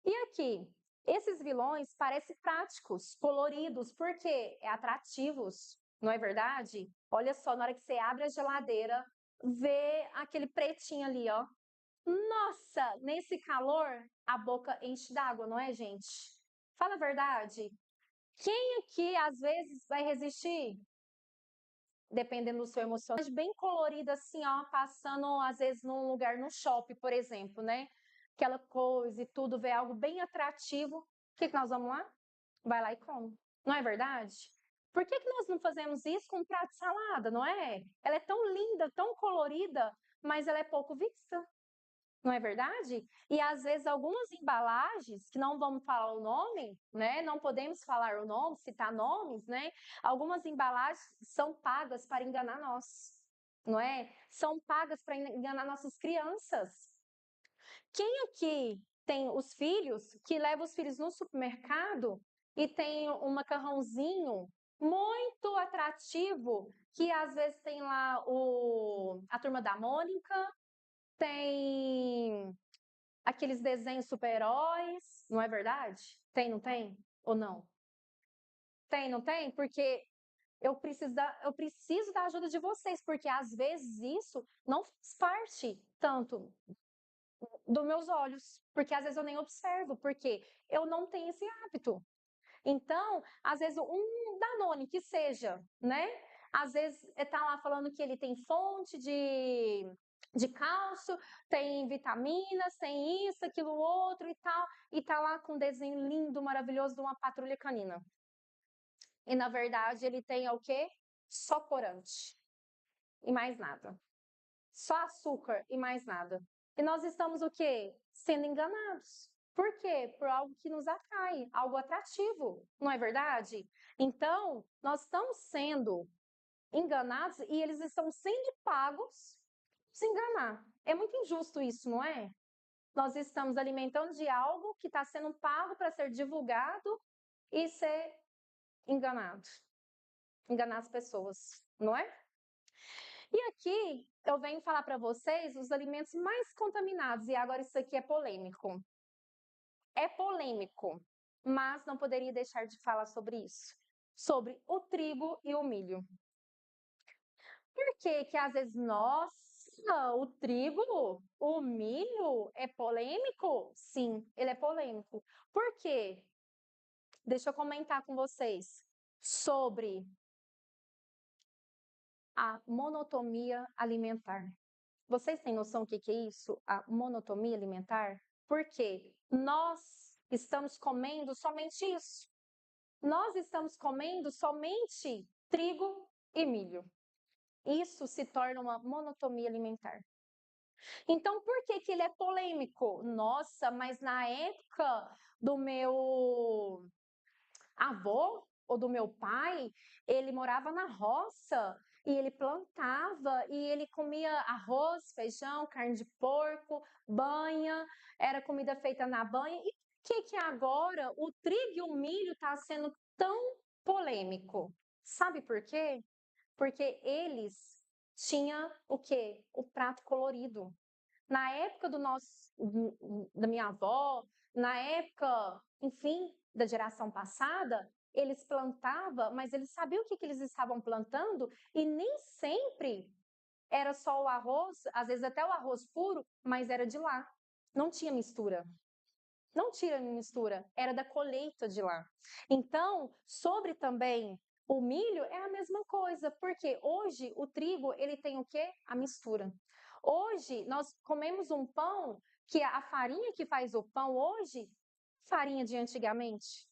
E aqui, esses vilões parecem práticos, coloridos, porque é atrativos, não é verdade? Olha só, na hora que você abre a geladeira, vê aquele pretinho ali, ó. Nossa, nesse calor, a boca enche d'água, não é, gente? Fala a verdade. Quem aqui, às vezes, vai resistir? Dependendo do seu emocional. Bem colorida assim, ó, passando, às vezes, num lugar, no shopping, por exemplo, né? Aquela coisa e tudo, vê algo bem atrativo. O que nós vamos lá? Vai lá e come. Não é verdade? Por que nós não fazemos isso com um prato de salada, não é? Ela é tão linda, tão colorida, mas ela é pouco vista. Não é verdade? E às vezes algumas embalagens, que não vamos falar o nome, né? Não podemos falar o nome, citar nomes, né? Algumas embalagens são pagas para enganar nós, não é? São pagas para enganar nossas crianças. Quem aqui tem os filhos, que leva os filhos no supermercado e tem um macarrãozinho muito atrativo, que às vezes tem lá a Turma da Mônica, tem aqueles desenhos super-heróis, não é verdade? Tem, não tem? Ou não? Tem, não tem? Porque eu preciso da ajuda de vocês, porque às vezes isso não faz parte tanto dos meus olhos, porque às vezes eu nem observo, porque eu não tenho esse hábito. Então, às vezes um Danone que seja, né? Às vezes está lá falando que ele tem fonte de cálcio, tem vitaminas, tem isso, aquilo, outro e tal, e tá lá com um desenho lindo, maravilhoso de uma patrulha canina. E na verdade ele tem o quê? Só corante. E mais nada. Só açúcar e mais nada. E nós estamos o quê? Sendo enganados. Por quê? Por algo que nos atrai, algo atrativo, não é verdade? Então, nós estamos sendo enganados e eles estão sendo pagos se enganar. É muito injusto isso, não é? Nós estamos alimentando de algo que está sendo pago para ser divulgado e ser enganado. Enganar as pessoas, não é? E aqui eu venho falar para vocês os alimentos mais contaminados, e agora isso aqui é polêmico. É polêmico, mas não poderia deixar de falar sobre isso. Sobre o trigo e o milho. Por que às vezes, nossa, o trigo, o milho é polêmico? Sim, ele é polêmico. Por quê? Deixa eu comentar com vocês sobre a monotonia alimentar. Vocês têm noção do que é isso? A monotonia alimentar? Porque nós estamos comendo somente isso. Nós estamos comendo somente trigo e milho. Isso se torna uma monotonia alimentar. Então, por que ele é polêmico? Nossa, mas na época do meu avô ou do meu pai, ele morava na roça e ele plantava e ele comia arroz, feijão, carne de porco, banha, era comida feita na banha. E por que agora o trigo e o milho está sendo tão polêmico? Sabe por quê? Porque eles tinham o quê? O prato colorido. Na época da minha avó, na época, enfim, da geração passada, eles plantavam, mas eles sabiam o que eles estavam plantando e nem sempre era só o arroz, às vezes até o arroz puro, mas era de lá. Não tinha mistura. Não tinha mistura, era da colheita de lá. Então, sobre também o milho é a mesma coisa, porque hoje o trigo, ele tem o quê? A mistura. Hoje nós comemos um pão que a farinha que faz o pão hoje, farinha de antigamente.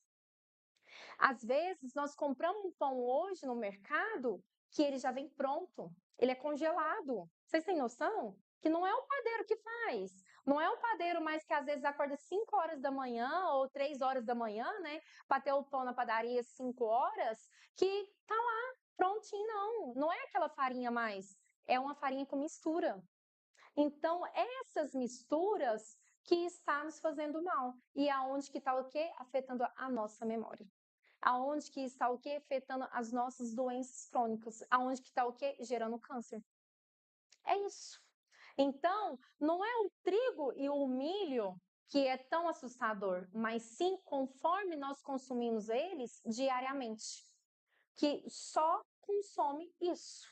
Às vezes nós compramos um pão hoje no mercado que ele já vem pronto, ele é congelado. Vocês têm noção? Que não é o padeiro que faz. Não é o padeiro mais que às vezes acorda 5 horas da manhã ou 3 horas da manhã, né? Para ter o pão na padaria 5 horas, que tá lá prontinho, não. Não é aquela farinha mais. É uma farinha com mistura. Então, essas misturas que estão nos fazendo mal. E aonde que está o quê? Afetando a nossa memória. Aonde que está o quê? Afetando as nossas doenças crônicas. Aonde que está o quê? Gerando câncer. É isso. Então, não é o trigo e o milho que é tão assustador, mas sim conforme nós consumimos eles diariamente, que só consome isso.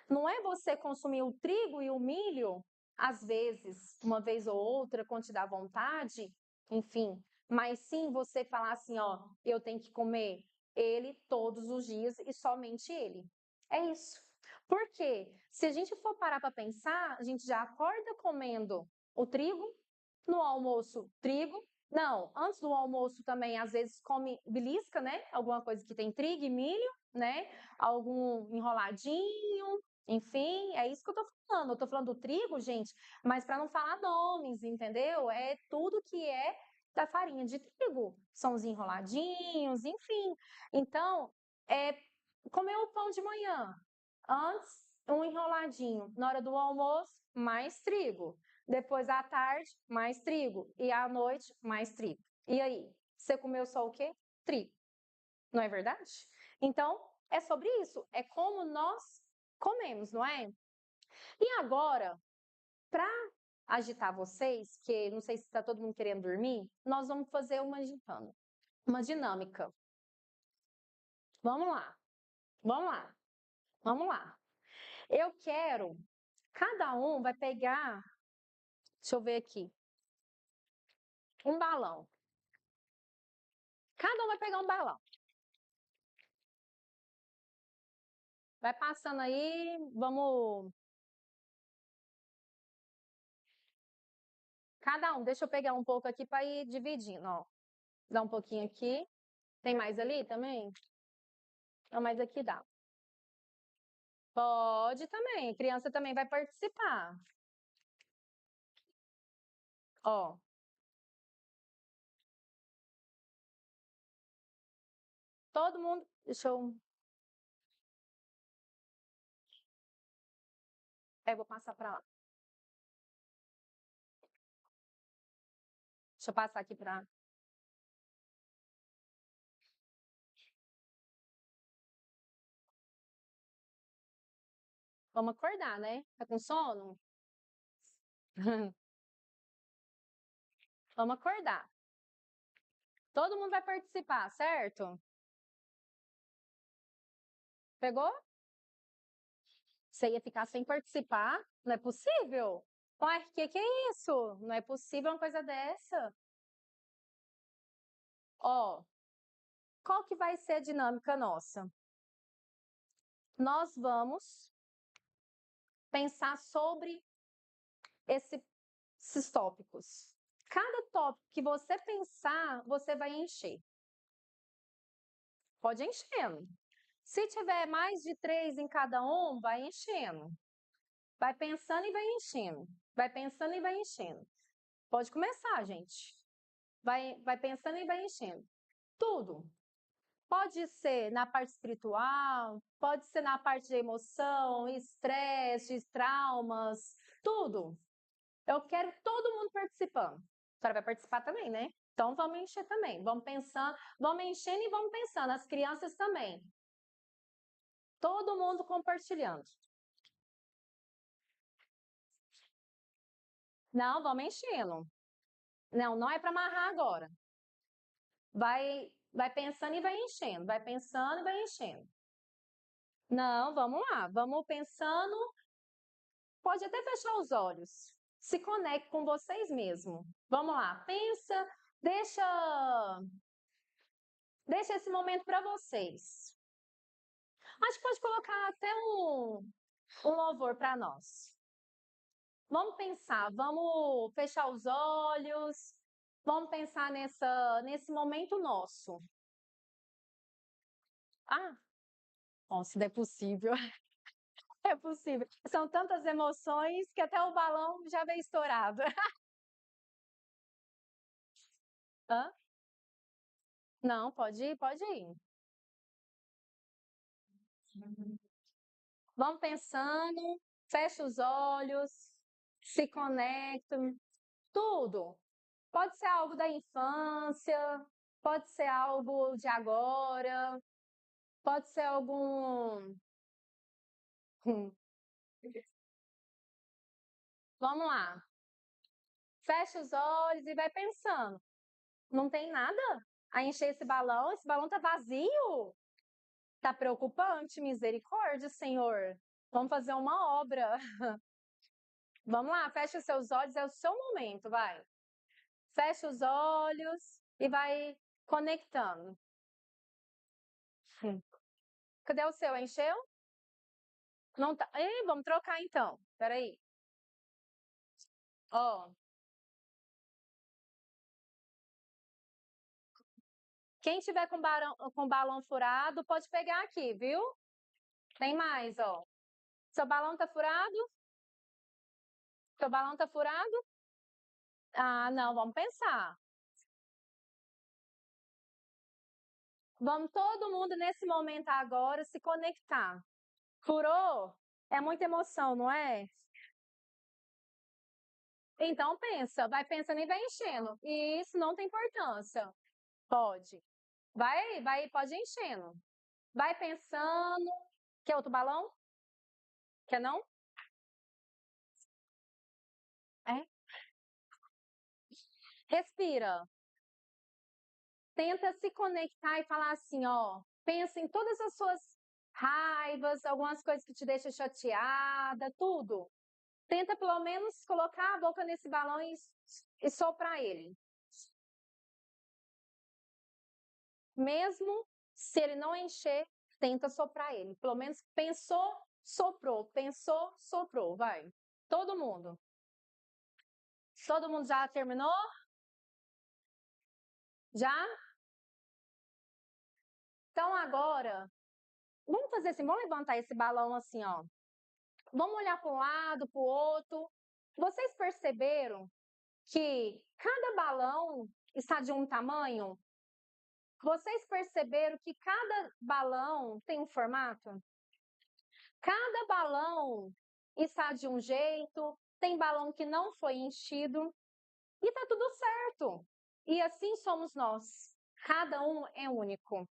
Não é você consumir o trigo e o milho, às vezes, uma vez ou outra, quando te dá vontade, enfim, mas sim você falar assim, ó, eu tenho que comer ele todos os dias e somente ele. É isso. Porque se a gente for parar para pensar, a gente já acorda comendo o trigo, no almoço, trigo. Não, antes do almoço também, às vezes, come belisca, né? Alguma coisa que tem trigo e milho, né? Algum enroladinho, enfim, é isso que eu tô falando. Eu tô falando do trigo, gente, mas para não falar nomes, entendeu? É tudo que é da farinha de trigo. São os enroladinhos, enfim. Então, comer o pão de manhã. Antes, um enroladinho. Na hora do almoço, mais trigo. Depois, à tarde, mais trigo. E à noite, mais trigo. E aí? Você comeu só o quê? Trigo. Não é verdade? Então, é sobre isso. É como nós comemos, não é? E agora, para agitar vocês, que não sei se está todo mundo querendo dormir, nós vamos fazer uma dinâmica. Vamos lá. Vamos lá. Vamos lá. Eu quero, cada um vai pegar, deixa eu ver aqui, um balão. Cada um vai pegar um balão. Vai passando aí, vamos. Cada um, deixa eu pegar um pouco aqui para ir dividindo, ó. Dá um pouquinho aqui. Tem mais ali também? Não, mas aqui dá. Pode também, criança também vai participar. Ó. Todo mundo, deixa eu... Eu vou passar para lá. Deixa eu passar aqui para... Vamos acordar, né? Tá com sono? Vamos acordar. Todo mundo vai participar, certo? Pegou? Você ia ficar sem participar? Não é possível. Uai, que é isso? Não é possível uma coisa dessa. Ó, qual que vai ser a dinâmica nossa? Nós vamos pensar sobre esses tópicos. Cada tópico que você pensar, você vai encher. Pode ir enchendo. Se tiver mais de 3 em cada um, vai enchendo. Vai pensando e vai enchendo. Vai pensando e vai enchendo. Pode começar, gente. Vai pensando e vai enchendo. Tudo. Pode ser na parte espiritual, pode ser na parte de emoção, estresse, traumas, tudo. Eu quero todo mundo participando. A senhora vai participar também, né? Então vamos encher também. Vamos pensando, vamos enchendo e vamos pensando. As crianças também. Todo mundo compartilhando. Não, vamos enchendo. Não é para amarrar agora. Vai pensando e vai enchendo. Vai pensando e vai enchendo. Não, vamos lá. Vamos pensando. Pode até fechar os olhos. Se conecte com vocês mesmos. Vamos lá. Pensa, deixa esse momento para vocês. Acho que pode colocar até um louvor para nós. Vamos pensar, vamos fechar os olhos, vamos pensar nesse momento nosso. Ah, nossa, não é possível. É possível. São tantas emoções que até o balão já veio estourado. Hã? Não, pode ir, pode ir. Vamos pensando, fecha os olhos, se conectam, tudo. Pode ser algo da infância, pode ser algo de agora, pode ser algum. Vamos lá. Fecha os olhos e vai pensando. Não tem nada a encher esse balão tá vazio. Tá preocupante, misericórdia, Senhor. Vamos fazer uma obra. Vamos lá, fecha os seus olhos, é o seu momento, vai. Fecha os olhos e vai conectando. Cadê o seu? Encheu? Não tá. Ih, vamos trocar então. Peraí. Ó. Quem tiver com balão furado, pode pegar aqui, viu? Tem mais, ó. Seu balão tá furado? Seu balão tá furado? Ah, não, vamos pensar. Vamos todo mundo nesse momento agora se conectar. Furou? É muita emoção, não é? Então pensa, vai pensando e vai enchendo. E isso não tem importância. Pode. Pode ir enchendo. Vai pensando. Quer outro balão? Quer não? É? Respira. Tenta se conectar e falar assim, ó. Pensa em todas as suas raivas, algumas coisas que te deixam chateada, tudo. Tenta pelo menos colocar a boca nesse balão e soprar ele. Mesmo se ele não encher, tenta soprar ele. Pelo menos pensou, soprou. Pensou, soprou. Vai. Todo mundo. Todo mundo já terminou? Já? Então agora, Vamos fazer assim, vamos levantar esse balão assim, ó. Vamos olhar para um lado, para o outro. Vocês perceberam que cada balão está de um tamanho? Vocês perceberam que cada balão tem um formato? Cada balão está de um jeito, tem balão que não foi enchido e tá tudo certo. E assim somos nós. Cada um é único.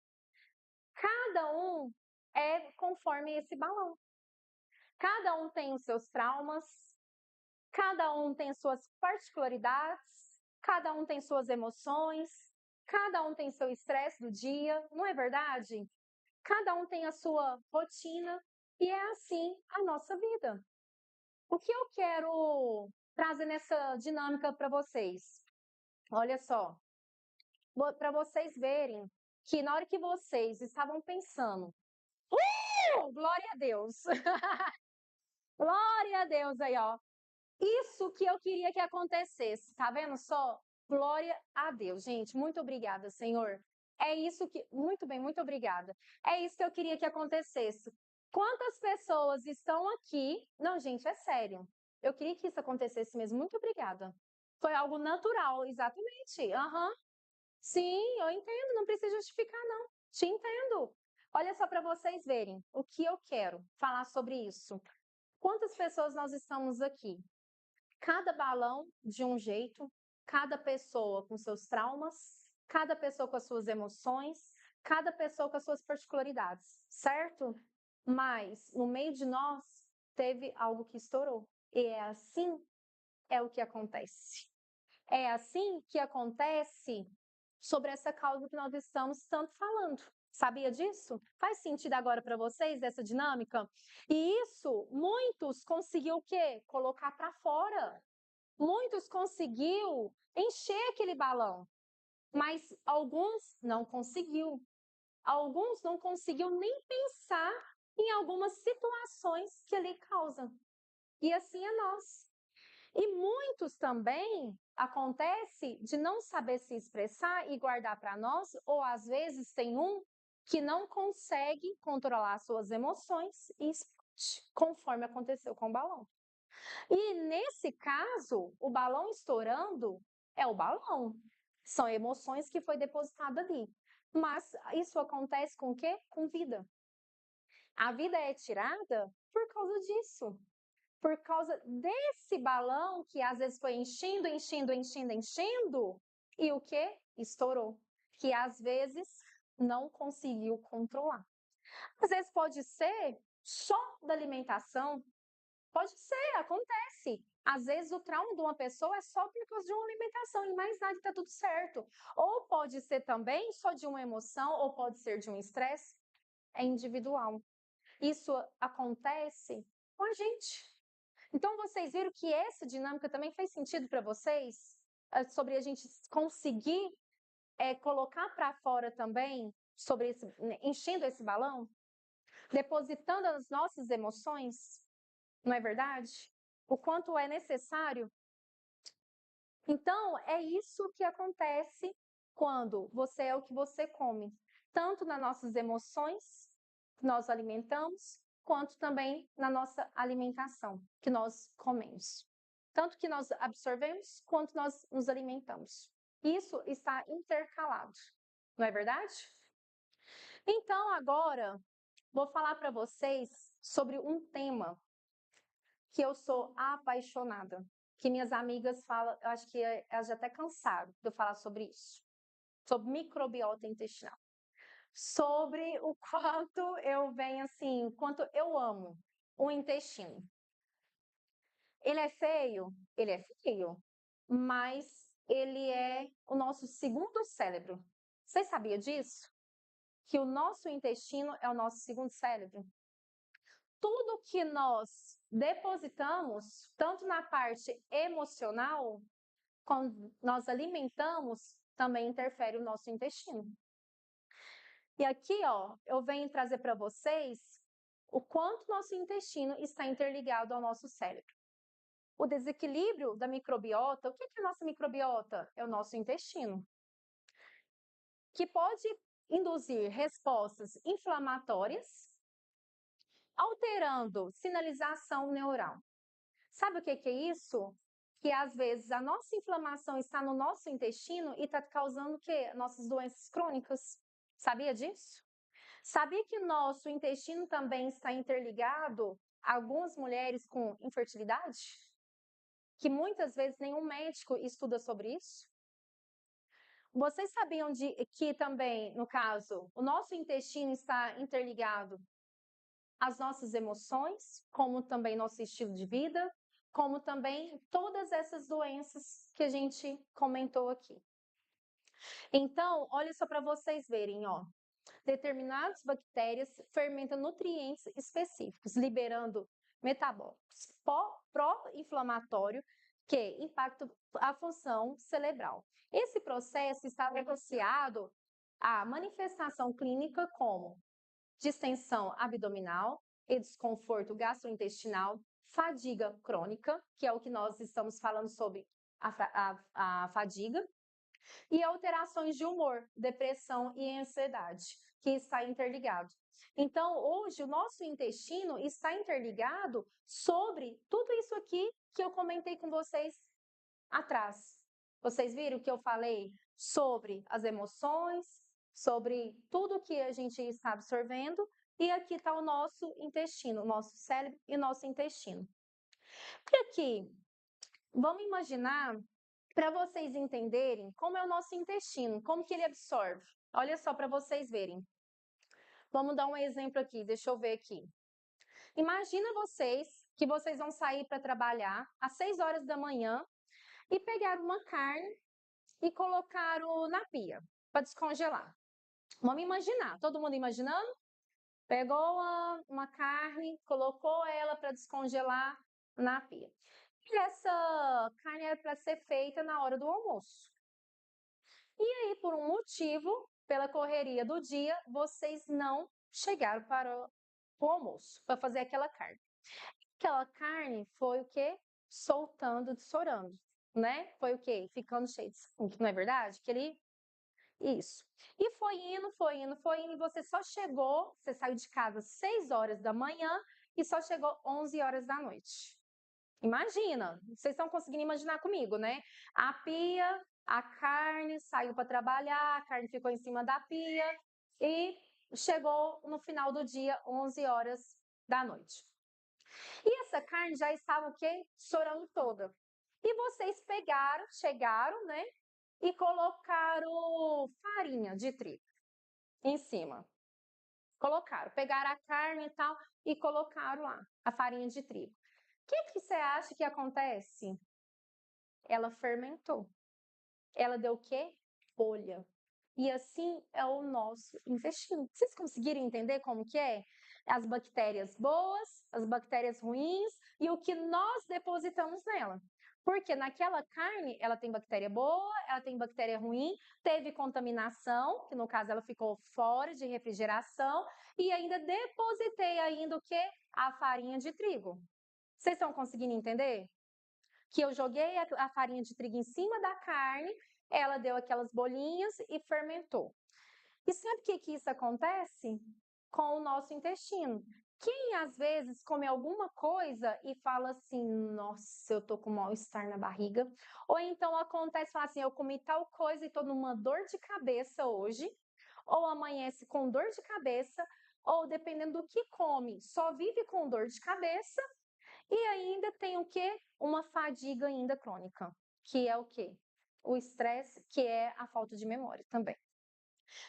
Cada um é conforme esse balão. Cada um tem os seus traumas, cada um tem suas particularidades, cada um tem suas emoções, cada um tem seu estresse do dia, não é verdade? Cada um tem a sua rotina e é assim a nossa vida. O que eu quero trazer nessa dinâmica para vocês? Olha só, para vocês verem que na hora que vocês estavam pensando, glória a Deus, glória a Deus aí, ó. Isso que eu queria que acontecesse, tá vendo só? Glória a Deus, gente. Muito obrigada, Senhor. É isso que. Muito bem, muito obrigada. É isso que eu queria que acontecesse. Quantas pessoas estão aqui? Não, gente, é sério. Eu queria que isso acontecesse mesmo. Muito obrigada. Foi algo natural, exatamente. Aham. Sim, eu entendo. Não precisa justificar, não. Te entendo. Olha só para vocês verem o que eu quero falar sobre isso. Quantas pessoas nós estamos aqui? Cada balão de um jeito, cada pessoa com seus traumas, cada pessoa com as suas emoções, cada pessoa com as suas particularidades, certo? Mas no meio de nós teve algo que estourou. E é assim é o que acontece. É assim que acontece sobre essa causa que nós estamos tanto falando. Sabia disso? Faz sentido agora para vocês essa dinâmica? E isso, muitos conseguiu o quê? Colocar para fora. Muitos conseguiu encher aquele balão, mas alguns não conseguiu. Alguns não conseguiu nem pensar em algumas situações que ali causam. E assim é nós. E muitos também acontece de não saber se expressar e guardar para nós, ou às vezes tem um que não consegue controlar suas emoções e explode, conforme aconteceu com o balão. E nesse caso, o balão estourando é o balão. São emoções que foi depositada ali. Mas isso acontece com o quê? Com vida. A vida é tirada por causa disso. Por causa desse balão que às vezes foi enchendo, e o que? Estourou. Que às vezes não conseguiu controlar. Às vezes pode ser só da alimentação. Pode ser, acontece. Às vezes o trauma de uma pessoa é só por causa de uma alimentação e mais nada, está tudo certo. Ou pode ser também só de uma emoção, ou pode ser de um estresse. É individual. Isso acontece com a gente. Então, vocês viram que essa dinâmica também fez sentido para vocês? Sobre a gente conseguir colocar para fora também, sobre enchendo esse balão? Depositando as nossas emoções? Não é verdade? O quanto é necessário? Então, é isso que acontece quando você é o que você come. Tanto nas nossas emoções, que nós alimentamos, quanto também na nossa alimentação, que nós comemos. Tanto que nós absorvemos, quanto nós nos alimentamos. Isso está intercalado, não é verdade? Então, agora, vou falar para vocês sobre um tema que eu sou apaixonada, que minhas amigas falam, eu acho que elas já até cansaram de eu falar sobre isso, sobre microbiota intestinal, sobre o quanto eu venho assim, quanto eu amo o intestino. Ele é feio? Ele é feio, mas ele é o nosso segundo cérebro. Vocês sabiam disso? Que o nosso intestino é o nosso segundo cérebro? Tudo que nós depositamos, tanto na parte emocional, quando nós alimentamos, também interfere o nosso intestino. E aqui, ó, eu venho trazer para vocês o quanto nosso intestino está interligado ao nosso cérebro. O desequilíbrio da microbiota, o que é a nossa microbiota? É o nosso intestino, que pode induzir respostas inflamatórias alterando sinalização neural. Sabe o que é isso? Que às vezes a nossa inflamação está no nosso intestino e está causando o quê? Nossas doenças crônicas. Sabia disso? Sabia que nosso intestino também está interligado a algumas mulheres com infertilidade? Que muitas vezes nenhum médico estuda sobre isso? Vocês sabiam que também, no caso, o nosso intestino está interligado às nossas emoções, como também nosso estilo de vida, como também todas essas doenças que a gente comentou aqui. Então, olha só para vocês verem, ó. Determinadas bactérias fermentam nutrientes específicos, liberando metabólicos pró-inflamatórios que impactam a função cerebral. Esse processo está associado à manifestação clínica como distensão abdominal e desconforto gastrointestinal, fadiga crônica, que é o que nós estamos falando sobre a fadiga, e alterações de humor, depressão e ansiedade, que está interligado. Então, hoje, o nosso intestino está interligado sobre tudo isso aqui que eu comentei com vocês atrás. Vocês viram que eu falei sobre as emoções, sobre tudo que a gente está absorvendo, e aqui está o nosso intestino, o nosso cérebro e o nosso intestino. E aqui, vamos imaginar, para vocês entenderem como é o nosso intestino, como que ele absorve. Olha só para vocês verem. Vamos dar um exemplo aqui, deixa eu ver aqui. Imagina que vocês vão sair para trabalhar às 6 horas da manhã e pegaram uma carne e colocaram na pia para descongelar. Vamos imaginar, todo mundo imaginando? Pegou uma carne, colocou ela para descongelar na pia. E essa carne era para ser feita na hora do almoço. E aí, por um motivo, pela correria do dia, vocês não chegaram para o almoço, para fazer aquela carne. Aquela carne foi o quê? Soltando, dessorando, né? Foi o quê? Ficando cheio de sangue, não é verdade? Isso. E foi indo, e você só chegou, você saiu de casa às 6 horas da manhã e só chegou 11 horas da noite. Imagina, vocês estão conseguindo imaginar comigo, né? A pia, a carne saiu para trabalhar, a carne ficou em cima da pia e chegou no final do dia, 11 horas da noite. E essa carne já estava o quê? Chorando toda. E vocês chegaram, né? E colocaram farinha de trigo em cima. Pegaram a carne e tal e colocaram lá a farinha de trigo. O que você acha que acontece? Ela fermentou. Ela deu o quê? Folha. E assim é o nosso intestino. Vocês conseguiram entender como que é? As bactérias boas, as bactérias ruins e o que nós depositamos nela. Porque naquela carne, ela tem bactéria boa, ela tem bactéria ruim, teve contaminação, que no caso ela ficou fora de refrigeração, e ainda depositei ainda o quê? A farinha de trigo. Vocês estão conseguindo entender? Que eu joguei a farinha de trigo em cima da carne, ela deu aquelas bolinhas e fermentou. E sabe o que isso acontece? Com o nosso intestino. Quem às vezes come alguma coisa e fala assim, nossa, eu tô com mal-estar na barriga, ou então acontece falar assim, eu comi tal coisa e tô numa dor de cabeça hoje, ou amanhece com dor de cabeça, ou dependendo do que come, só vive com dor de cabeça, e ainda tem o quê? Uma fadiga ainda crônica, que é o quê? O estresse, que é a falta de memória também.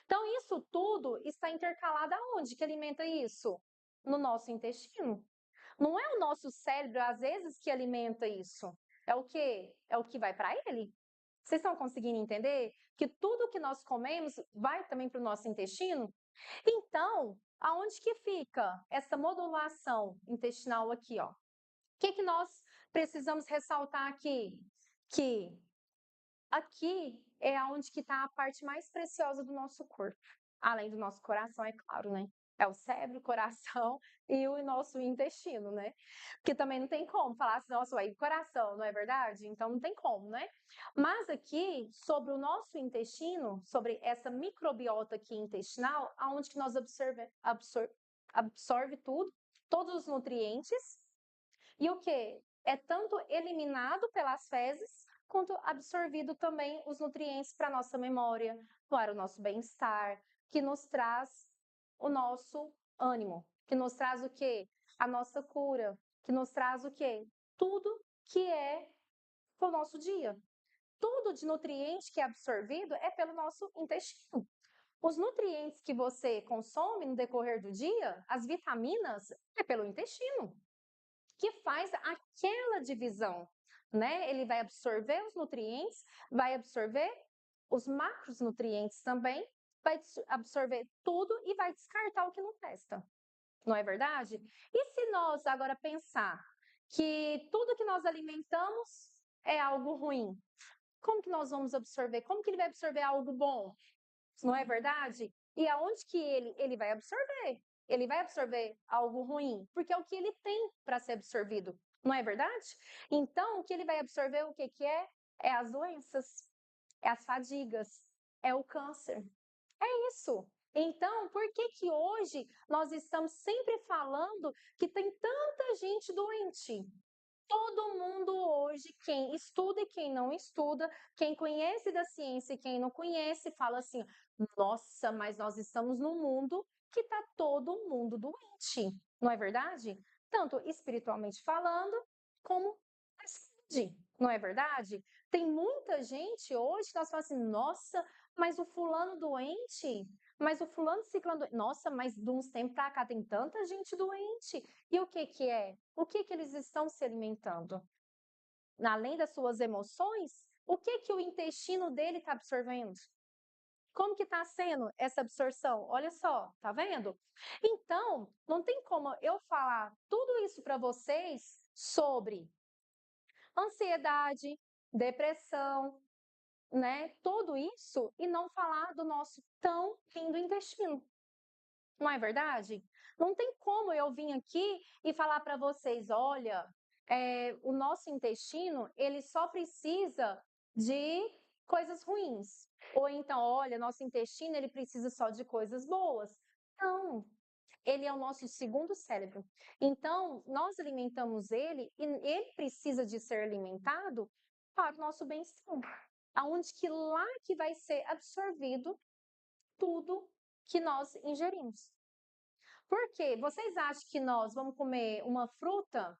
Então, isso tudo está intercalado aonde que alimenta isso? No nosso intestino. Não é o nosso cérebro, às vezes, que alimenta isso. É o quê? É o que vai para ele. Vocês estão conseguindo entender que tudo que nós comemos vai também para o nosso intestino? Então, aonde que fica essa modulação intestinal aqui, ó? O que nós precisamos ressaltar aqui? Que aqui é onde que está a parte mais preciosa do nosso corpo. Além do nosso coração, é claro, né? É o cérebro, o coração e o nosso intestino, né? Porque também não tem como falar assim, nossa, aí coração, não é verdade? Então não tem como, né? Mas aqui, sobre o nosso intestino, sobre essa microbiota aqui intestinal, aonde que nós absorve tudo, todos os nutrientes e o que? É tanto eliminado pelas fezes, quanto absorvido também os nutrientes para a nossa memória, para o nosso bem-estar, que nos traz o nosso ânimo, que nos traz o quê? A nossa cura, que nos traz o quê? Tudo que é o nosso dia. Tudo de nutriente que é absorvido é pelo nosso intestino. Os nutrientes que você consome no decorrer do dia, as vitaminas, é pelo intestino, que faz aquela divisão, né? Ele vai absorver os nutrientes, vai absorver os macronutrientes também, vai absorver tudo e vai descartar o que não presta. Não é verdade? E se nós agora pensar que tudo que nós alimentamos é algo ruim, como que nós vamos absorver? Como que ele vai absorver algo bom? Não é verdade? E aonde que ele vai absorver? Ele vai absorver algo ruim, porque é o que ele tem para ser absorvido, não é verdade? Então, o que ele vai absorver, o que que é? É as doenças, é as fadigas, é o câncer. É isso. Então, por que que hoje nós estamos sempre falando que tem tanta gente doente? Todo mundo hoje, quem estuda e quem não estuda, quem conhece da ciência e quem não conhece, fala assim: nossa, mas nós estamos num mundo que está todo mundo doente, não é verdade? Tanto espiritualmente falando, como na saúde, não é verdade? Tem muita gente hoje que nós falamos assim: nossa, mas o fulano doente, mas o fulano ciclano doente. Nossa, mas de uns tempos para cá tem tanta gente doente. E o que que é? O que que eles estão se alimentando? Além das suas emoções, o que que o intestino dele está absorvendo? Como que está sendo essa absorção? Olha só, tá vendo? Então, não tem como eu falar tudo isso para vocês sobre ansiedade, depressão, né? Tudo isso e não falar do nosso tão lindo intestino. Não é verdade? Não tem como eu vir aqui e falar para vocês, olha, o nosso intestino, ele só precisa de coisas ruins. Ou então, olha, nosso intestino, ele precisa só de coisas boas. Não, ele é o nosso segundo cérebro. Então, nós alimentamos ele e ele precisa de ser alimentado para o nosso bem-estar. Aonde que lá que vai ser absorvido tudo que nós ingerimos. Por quê? Vocês acham que nós vamos comer uma fruta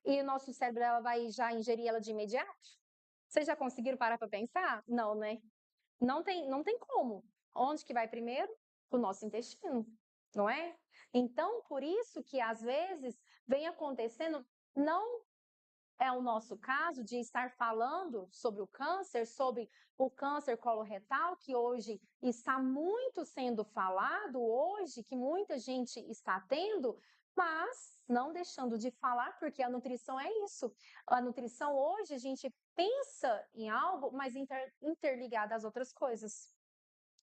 e o nosso cérebro ela vai já ingerir ela de imediato? Vocês já conseguiram parar para pensar? Não, né? Não tem como. Onde que vai primeiro? O nosso intestino, não é? Então, por isso que às vezes vem acontecendo, não é o nosso caso de estar falando sobre o câncer coloretal, que hoje está muito sendo falado, hoje, que muita gente está tendo, mas não deixando de falar, porque a nutrição é isso. A nutrição hoje, a gente pensa em algo, mas interligada às outras coisas.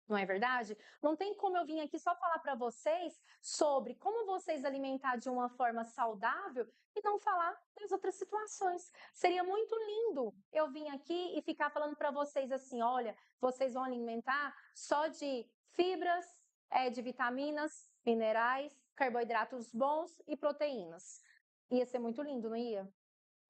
Não é verdade? Não tem como eu vir aqui só falar para vocês sobre como vocês alimentar de uma forma saudável e não falar das outras situações. Seria muito lindo eu vir aqui e ficar falando para vocês assim, olha, vocês vão alimentar só de fibras, de vitaminas, minerais, carboidratos bons e proteínas. Ia ser muito lindo, não ia?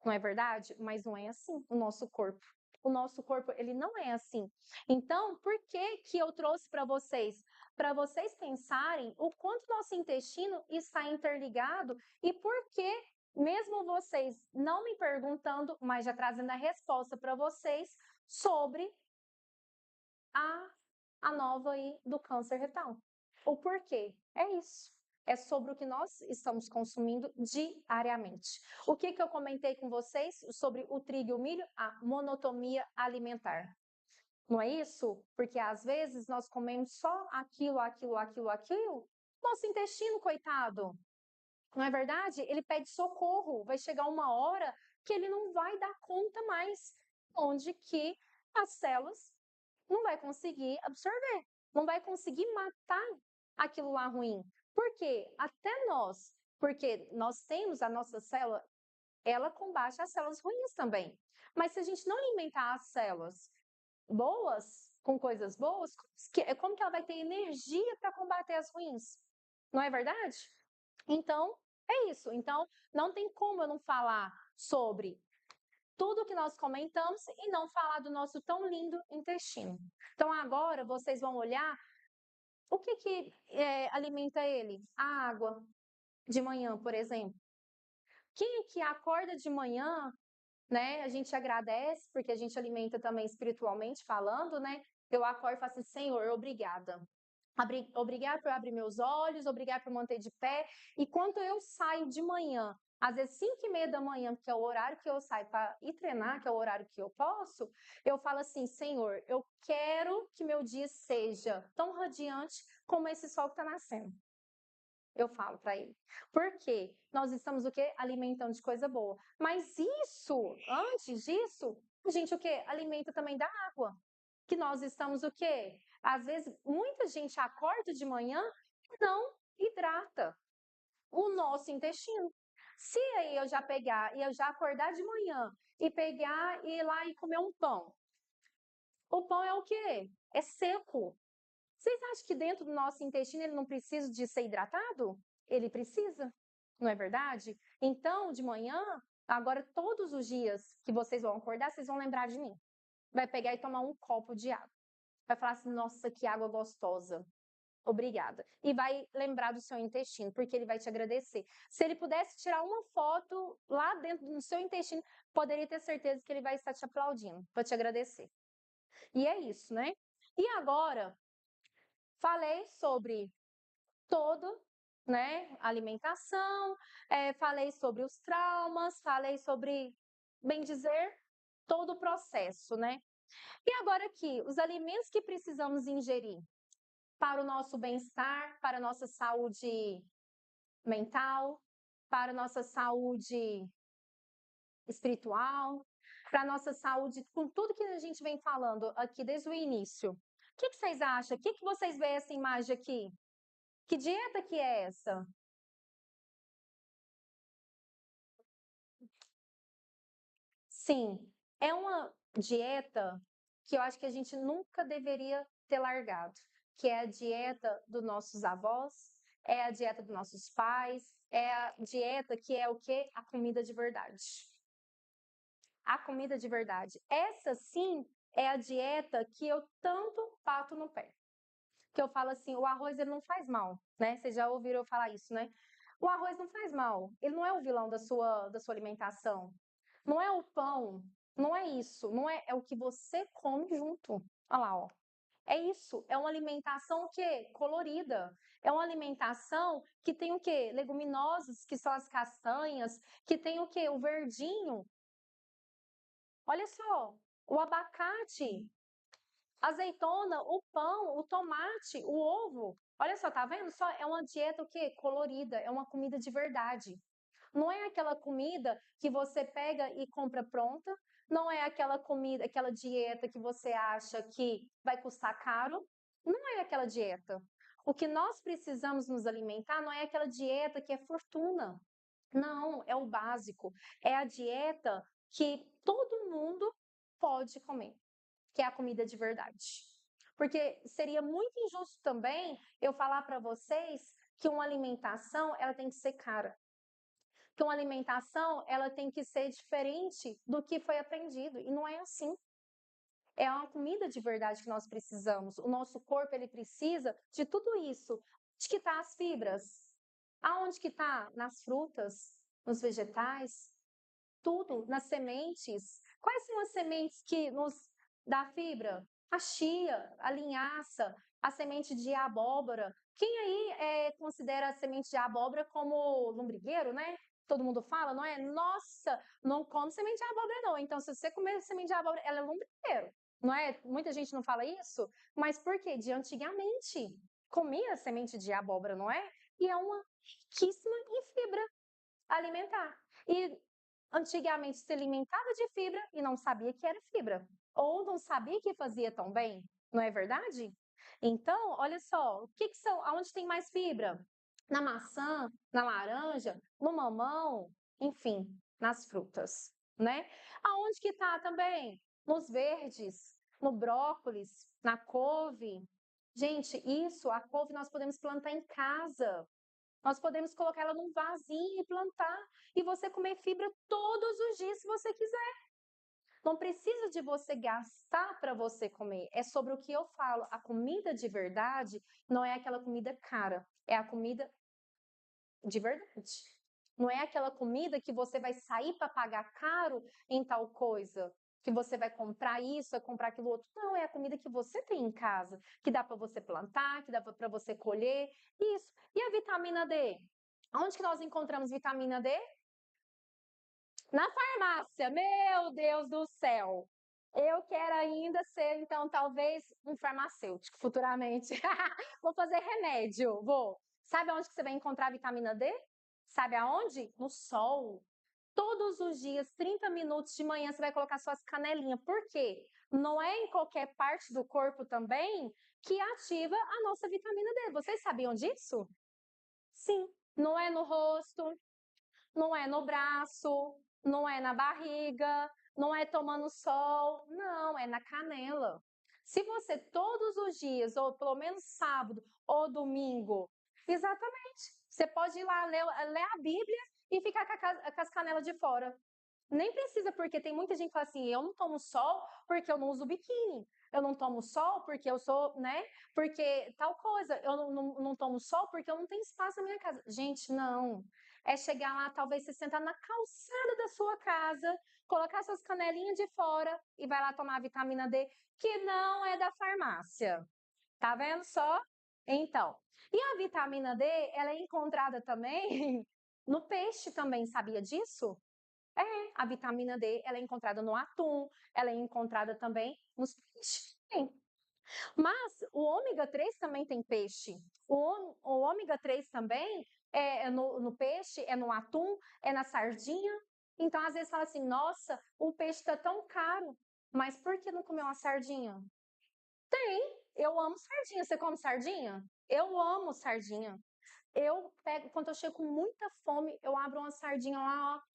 Não é verdade? Mas não é assim o nosso corpo. O nosso corpo, ele não é assim. Então, por que que eu trouxe para vocês? Para vocês pensarem o quanto nosso intestino está interligado e por que, mesmo vocês não me perguntando, mas já trazendo a resposta para vocês sobre a nova aí do câncer retal. O porquê? É isso. É sobre o que nós estamos consumindo diariamente. O que eu comentei com vocês sobre o trigo e o milho? A monotonia alimentar. Não é isso? Porque às vezes nós comemos só aquilo. Nosso intestino, coitado. Não é verdade? Ele pede socorro. Vai chegar uma hora que ele não vai dar conta mais. Onde que as células não vai conseguir absorver. Não vai conseguir matar aquilo lá ruim. Por quê? Até nós. Porque nós temos a nossa célula, ela combate as células ruins também. Mas se a gente não alimentar as células boas, com coisas boas, como que ela vai ter energia para combater as ruins? Não é verdade? Então, É isso. Então, não tem como eu não falar sobre tudo que nós comentamos e não falar do nosso tão lindo intestino. Então, agora vocês vão olhar o que alimenta ele? A água de manhã, por exemplo. Quem que acorda de manhã, né? A gente agradece, porque a gente alimenta também espiritualmente falando, né? Eu acordo e falo assim, Senhor, obrigada. Obrigada por abrir meus olhos, obrigada por manter de pé. E quando eu saio de manhã, às vezes 5:30 da manhã, que é o horário que eu saio para ir treinar, que é o horário que eu posso, eu falo assim, Senhor, eu quero que meu dia seja tão radiante como esse sol que está nascendo. Eu falo para ele. Porque nós estamos o quê? Alimentando de coisa boa. Mas isso, antes disso, a gente o quê? Alimenta também da água. Que nós estamos o quê? Às vezes, muita gente acorda de manhã e não hidrata o nosso intestino. Se aí eu já pegar e eu já acordar de manhã e pegar e ir lá e comer um pão. O pão é o quê? É seco. Vocês acham que dentro do nosso intestino ele não precisa de ser hidratado? Ele precisa, não é verdade? Então, de manhã, agora todos os dias que vocês vão acordar, vocês vão lembrar de mim. Vai pegar e tomar um copo de água. Vai falar assim, nossa, que água gostosa. Obrigada. E vai lembrar do seu intestino, porque ele vai te agradecer. Se ele pudesse tirar uma foto lá dentro do seu intestino, poderia ter certeza que ele vai estar te aplaudindo, para te agradecer. E é isso, né? E agora, falei sobre todo, né, alimentação, falei sobre os traumas, falei sobre, bem dizer, todo o processo, né? E agora aqui, os alimentos que precisamos ingerir para o nosso bem-estar, para a nossa saúde mental, para a nossa saúde espiritual, para a nossa saúde, com tudo que a gente vem falando aqui desde o início. O que vocês acham? O que vocês veem essa imagem aqui? Que dieta que é essa? Sim, é uma dieta que eu acho que a gente nunca deveria ter largado, que é a dieta dos nossos avós, é a dieta dos nossos pais, é a dieta que é o quê? A comida de verdade. A comida de verdade. Essa sim é a dieta que eu tanto bato no pé. Que eu falo assim, o arroz ele não faz mal, né? Vocês já ouviram eu falar isso, né? O arroz não faz mal, ele não é o vilão da sua alimentação. Não é o pão, não é isso, não é, é o que você come junto. Olha lá, ó. É isso, é uma alimentação o quê? Colorida. É uma alimentação que tem o quê? Leguminosas, que são as castanhas, que tem o quê? O verdinho. Olha só, o abacate, azeitona, o pão, o tomate, o ovo. Olha só, tá vendo? Só é uma dieta o quê? Colorida, é uma comida de verdade. Não é aquela comida que você pega e compra pronta, não é aquela comida, aquela dieta que você acha que vai custar caro, não é aquela dieta. O que nós precisamos nos alimentar não é aquela dieta que é fortuna. Não, é o básico. É a dieta que todo mundo pode comer, que é a comida de verdade. Porque seria muito injusto também eu falar para vocês que uma alimentação ela tem que ser cara. Que uma alimentação ela tem que ser diferente do que foi aprendido. E não é assim. É uma comida de verdade que nós precisamos. O nosso corpo ele precisa de tudo isso. Onde que tá as fibras? Aonde que tá? Nas frutas, nos vegetais, tudo, nas sementes. Quais são as sementes que nos dá fibra? A chia, a linhaça, a semente de abóbora. Quem aí considera a semente de abóbora como lombrigueiro, né? Todo mundo fala, não é? Nossa, não come semente de abóbora não. Então, se você comer semente de abóbora, ela é lombrigueiro, não é? Muita gente não fala isso, mas por quê? De antigamente comia semente de abóbora, não é? E é uma riquíssima em fibra alimentar. E antigamente se alimentava de fibra e não sabia que era fibra, ou não sabia que fazia tão bem, não é verdade? Então, olha só, o que são, aonde tem mais fibra? Na maçã, na laranja, no mamão, enfim, nas frutas, né? Aonde que tá também? Nos verdes, no brócolis, na couve. Gente, isso, a couve nós podemos plantar em casa. Nós podemos colocar ela num vasinho e plantar e você comer fibra todos os dias se você quiser. Não precisa de você gastar para você comer. É sobre o que eu falo. A comida de verdade não é aquela comida cara, é a comida de verdade. Não é aquela comida que você vai sair para pagar caro em tal coisa, que você vai comprar isso, vai comprar aquilo outro. Não, é a comida que você tem em casa, que dá para você plantar, que dá para você colher. Isso. E a vitamina D? Onde que nós encontramos vitamina D? Na farmácia. Meu Deus do céu. Eu quero ainda ser, então, talvez um farmacêutico futuramente. Vou fazer remédio, vou. Sabe onde que você vai encontrar vitamina D? Sabe aonde? No sol. Todos os dias, 30 minutos de manhã, você vai colocar suas canelinhas. Por quê? Não é em qualquer parte do corpo também que ativa a nossa vitamina D. Vocês sabiam disso? Sim. Não é no rosto, não é no braço, não é na barriga, não é tomando sol, não, é na canela. Se você todos os dias, ou pelo menos sábado ou domingo, exatamente, você pode ir lá ler a Bíblia e ficar com as canelas de fora. Nem precisa, porque tem muita gente que fala assim, eu não tomo sol porque eu não uso biquíni. Eu não tomo sol porque eu sou, né? Porque tal coisa. Eu não tomo sol porque eu não tenho espaço na minha casa. Gente, não. É chegar lá, talvez você sentar na calçada da sua casa, colocar suas canelinhas de fora e vai lá tomar a vitamina D, que não é da farmácia. Tá vendo só? Então, e a vitamina D, ela é encontrada também no peixe também, sabia disso? A vitamina D, ela é encontrada no atum, ela é encontrada também nos peixes. Mas o ômega 3 também tem peixe. O ômega 3 também é no peixe, é no atum, é na sardinha. Então, às vezes, fala assim, nossa, o peixe está tão caro, mas por que não comer uma sardinha? Eu amo sardinha. Você come sardinha? Eu amo sardinha. Eu pego, quando eu chego com muita fome, eu abro uma sardinha lá, ó.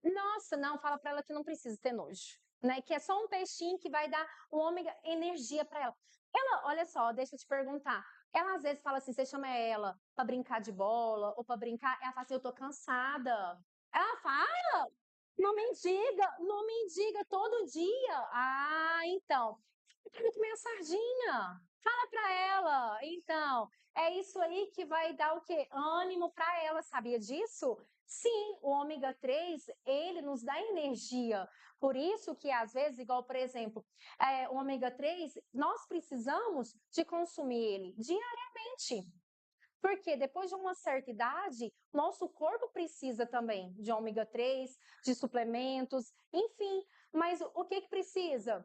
Nossa, não, fala para ela que não precisa ter nojo, né? Que é só um peixinho que vai dar o ômega energia para ela. Ela, olha só, deixa eu te perguntar. Ela às vezes fala assim, você chama ela para brincar de bola ou para brincar, ela fala assim, eu tô cansada. Ela fala, não me diga todo dia. Ah, então, eu quero comer a sardinha. Fala para ela. Então, é isso aí que vai dar o quê? Ânimo para ela, sabia disso? Sim, o ômega 3, ele nos dá energia. Por isso que, às vezes, igual, por exemplo, o ômega 3, nós precisamos de consumir ele diariamente. Porque depois de uma certa idade, nosso corpo precisa também de ômega 3, de suplementos, enfim. Mas o que precisa?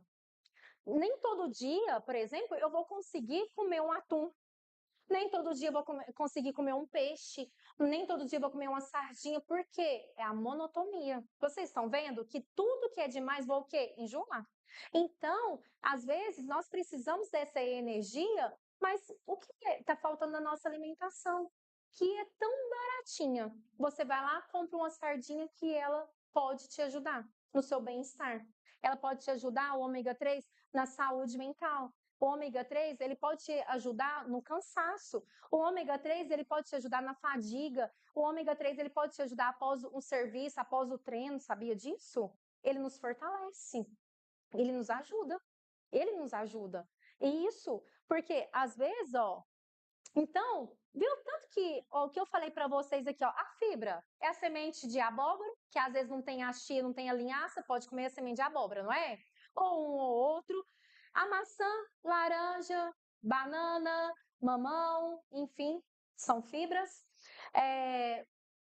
Nem todo dia, por exemplo, eu vou conseguir comer um atum. Nem todo dia eu vou conseguir comer um peixe, nem todo dia eu vou comer uma sardinha, por quê? É a monotonia. Vocês estão vendo que tudo que é demais vou o quê? Enjoar. Então, às vezes, nós precisamos dessa energia, mas o que está faltando na nossa alimentação? Que é tão baratinha. Você vai lá, compra uma sardinha que ela pode te ajudar no seu bem-estar. Ela pode te ajudar, o ômega 3, na saúde mental. O ômega 3, ele pode te ajudar no cansaço. O ômega 3, ele pode te ajudar na fadiga. O ômega 3, ele pode te ajudar após um serviço, após o treino, sabia disso? Ele nos fortalece. Ele nos ajuda. Ele nos ajuda. E isso, porque às vezes, ó, então, viu tanto que ó, o que eu falei para vocês aqui, ó, a fibra é a semente de abóbora, que às vezes não tem a chia, não tem a linhaça, pode comer a semente de abóbora, não é? Ou um ou outro. A maçã, laranja, banana, mamão, enfim, são fibras.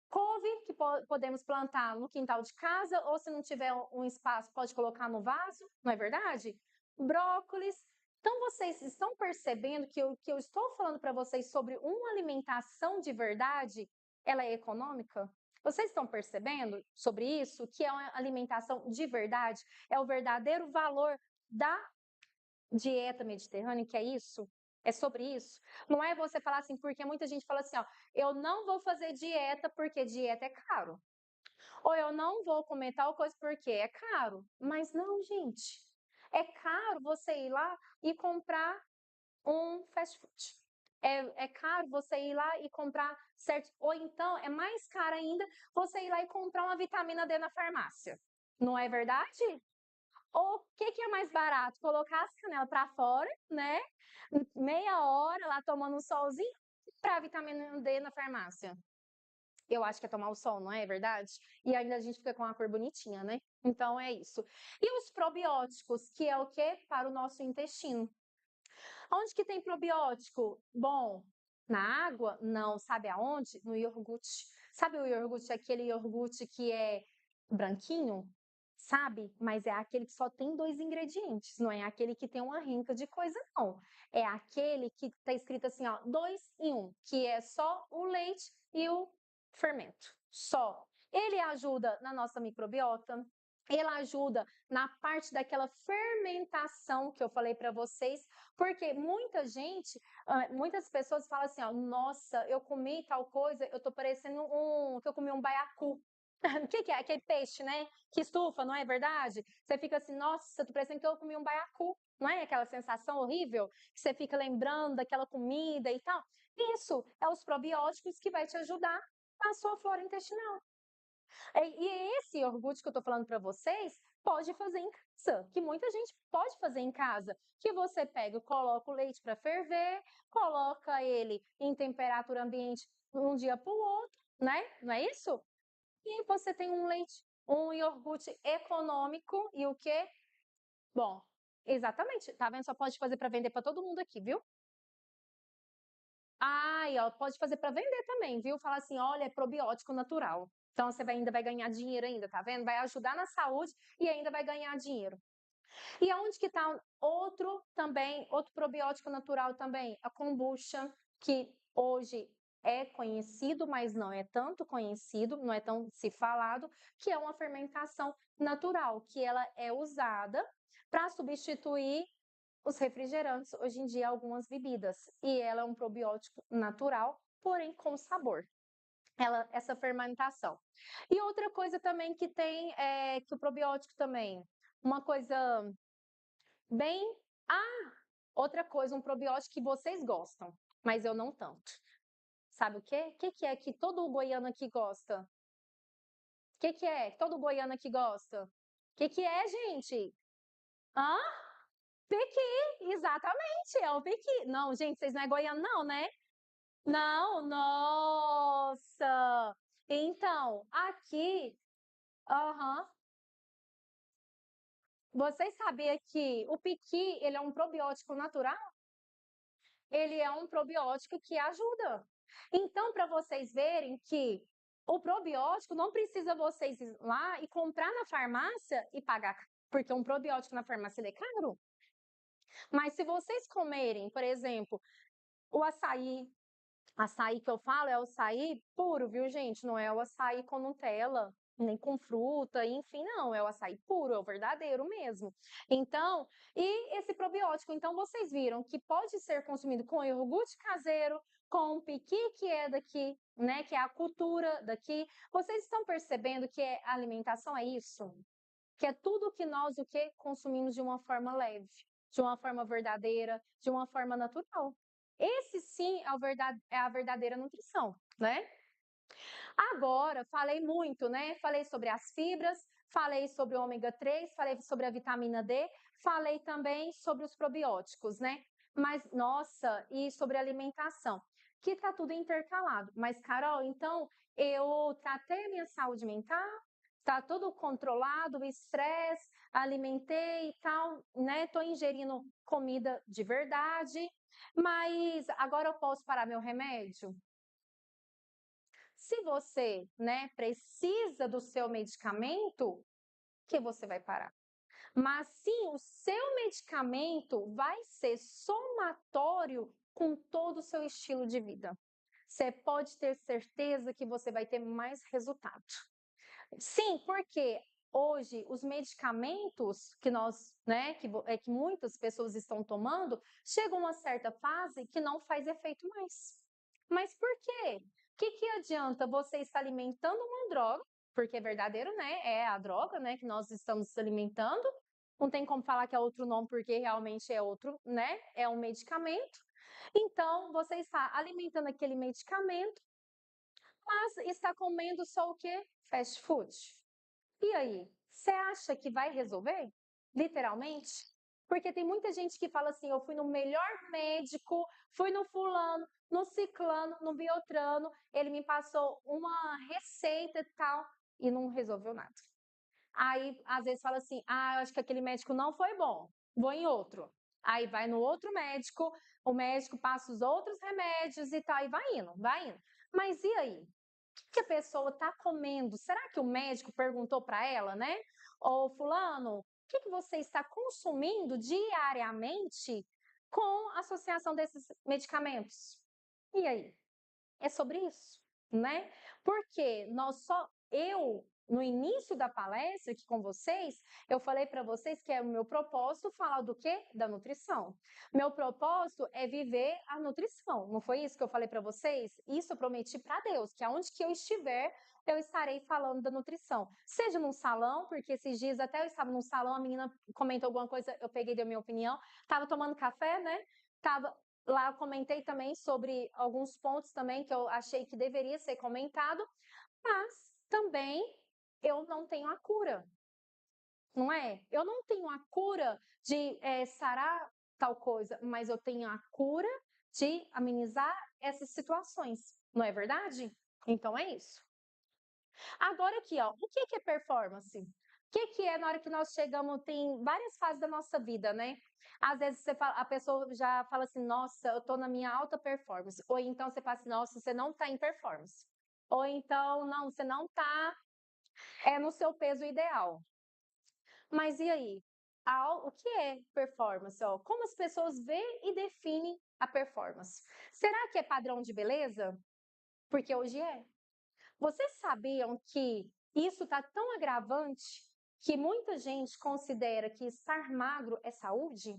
Couve, que podemos plantar no quintal de casa, ou se não tiver um espaço, pode colocar no vaso, não é verdade? Brócolis. Então, vocês estão percebendo que o que eu estou falando para vocês sobre uma alimentação de verdade, ela é econômica? Vocês estão percebendo sobre isso? Que é uma alimentação de verdade? É o verdadeiro valor da dieta mediterrânea, que é isso? É sobre isso? Não é você falar assim, porque muita gente fala assim, ó, eu não vou fazer dieta porque dieta é caro. Ou eu não vou comer tal coisa porque é caro. Mas não, gente. É caro você ir lá e comprar um fast food. É caro você ir lá e comprar certo, ou então é mais caro ainda você ir lá e comprar uma vitamina D na farmácia. Não é verdade? Ou o que é mais barato? Colocar as canelas para fora, né? Meia hora lá tomando um solzinho para vitamina D na farmácia. Eu acho que é tomar o sol, não é verdade? E ainda a gente fica com uma cor bonitinha, né? Então é isso. E os probióticos, que é o quê? Para o nosso intestino. Onde que tem probiótico? Bom, na água? Não. Sabe aonde? No iogurte. Sabe o iogurte, aquele iogurte que é branquinho? Sabe? Mas é aquele que só tem 2 ingredientes, não é aquele que tem uma rinca de coisa, não. É aquele que tá escrito assim, ó, 2 em 1, que é só o leite e o fermento. Só. Ele ajuda na nossa microbiota, ele ajuda na parte daquela fermentação que eu falei para vocês, porque muitas pessoas falam assim, ó, nossa, eu comi tal coisa, eu tô parecendo que eu comi um baiacu. O que é? Aquele peixe, né? Que estufa, não é verdade? Você fica assim, nossa, tô parecendo que eu comi um baiacu. Não é aquela sensação horrível que você fica lembrando daquela comida e tal? Isso é os probióticos que vai te ajudar na sua flora intestinal. E esse iogurte que eu tô falando para vocês, pode fazer em casa, que muita gente pode fazer em casa, que você pega, coloca o leite para ferver, coloca ele em temperatura ambiente um dia para o outro, né? Não é isso? E você tem um iogurte econômico e o quê? Bom, exatamente, tá vendo? Só pode fazer para vender para todo mundo aqui, viu? Ah, e ó, pode fazer para vender também, viu? Falar assim, olha, é probiótico natural. Então você ainda vai ganhar dinheiro ainda, tá vendo? Vai ajudar na saúde e ainda vai ganhar dinheiro. E aonde que tá outro probiótico natural também? A kombucha, que hoje é conhecido, mas não é tanto conhecido, não é tão se falado, que é uma fermentação natural, que ela é usada para substituir os refrigerantes, hoje em dia, algumas bebidas. E ela é um probiótico natural, porém com sabor. Essa fermentação. E outra coisa também que tem é que o probiótico também, uma coisa bem. Outra coisa, um probiótico que vocês gostam, mas eu não tanto. Sabe o quê? O que é que todo goiano aqui gosta? O que é? Todo goiano aqui gosta? O que é, gente? Hã? Pequi, exatamente, é o pequi. Não, gente, vocês não é goiano não, né? Não, nossa! Então, aqui, aham. Vocês sabiam que o piqui, ele é um probiótico natural? Ele é um probiótico que ajuda. Então, para vocês verem que o probiótico não precisa vocês ir lá e comprar na farmácia e pagar, porque um probiótico na farmácia ele é caro. Mas se vocês comerem, por exemplo, o açaí que eu falo é o açaí puro, viu, gente? Não é o açaí com Nutella, nem com fruta, enfim, não. É o açaí puro, é o verdadeiro mesmo. Então, e esse probiótico? Então, vocês viram que pode ser consumido com iogurte caseiro, com o piqui, que é daqui, né? Que é a cultura daqui. Vocês estão percebendo que a alimentação é isso? Que é tudo que nós o que consumimos de uma forma leve, de uma forma verdadeira, de uma forma natural. Esse sim é a verdadeira nutrição, né? Agora, falei muito, né? Falei sobre as fibras, falei sobre o ômega 3, falei sobre a vitamina D, falei também sobre os probióticos, né? Mas, nossa, e sobre alimentação, que tá tudo intercalado. Mas, Carol, então, eu tratei a minha saúde mental, tá tudo controlado, o estresse, alimentei e tal, né? Tô ingerindo comida de verdade, mas agora eu posso parar meu remédio? Se você, né, precisa do seu medicamento, que você vai parar. Mas sim, o seu medicamento vai ser somatório com todo o seu estilo de vida. Você pode ter certeza que você vai ter mais resultado. Sim, porque hoje os medicamentos que nós, né, que muitas pessoas estão tomando, chegam a uma certa fase que não faz efeito mais. Mas por quê? O que adianta você estar alimentando uma droga, porque é verdadeiro, né? É a droga, né, que nós estamos alimentando. Não tem como falar que é outro nome, porque realmente é outro, né? É um medicamento. Então, você está alimentando aquele medicamento, mas está comendo só o quê? Fast food. E aí, você acha que vai resolver? Literalmente? Porque tem muita gente que fala assim, eu fui no melhor médico, fui no fulano, no ciclano, no biotrano, ele me passou uma receita e tal, e não resolveu nada. Aí, às vezes, fala assim, eu acho que aquele médico não foi bom, vou em outro. Aí vai no outro médico, o médico passa os outros remédios e tal, e vai indo, vai indo. Mas e aí? O que a pessoa está comendo? Será que o médico perguntou para ela, né? Ô, fulano, o que você está consumindo diariamente com a associação desses medicamentos? E aí? É sobre isso, né? Porque no início da palestra aqui com vocês, eu falei para vocês que é o meu propósito falar do quê? Da nutrição. Meu propósito é viver a nutrição. Não foi isso que eu falei para vocês? Isso eu prometi para Deus, que aonde que eu estiver, eu estarei falando da nutrição. Seja num salão, porque esses dias até eu estava num salão, a menina comentou alguma coisa, eu peguei da minha opinião, estava tomando café, né? Lá eu comentei também sobre alguns pontos também que eu achei que deveria ser comentado, mas também eu não tenho a cura, não é? Eu não tenho a cura de sarar tal coisa, mas eu tenho a cura de amenizar essas situações, não é verdade? Então é isso. Agora aqui, ó, o que é performance? O que é na hora que nós chegamos, tem várias fases da nossa vida, né? Às vezes a pessoa já fala assim, nossa, eu tô na minha alta performance. Ou então você fala assim, nossa, você não tá em performance. Ou então, não, você não tá no seu peso ideal. Mas e aí? O que é performance? Ó? Como as pessoas veem e definem a performance? Será que é padrão de beleza? Porque hoje é. Vocês sabiam que isso está tão agravante que muita gente considera que estar magro é saúde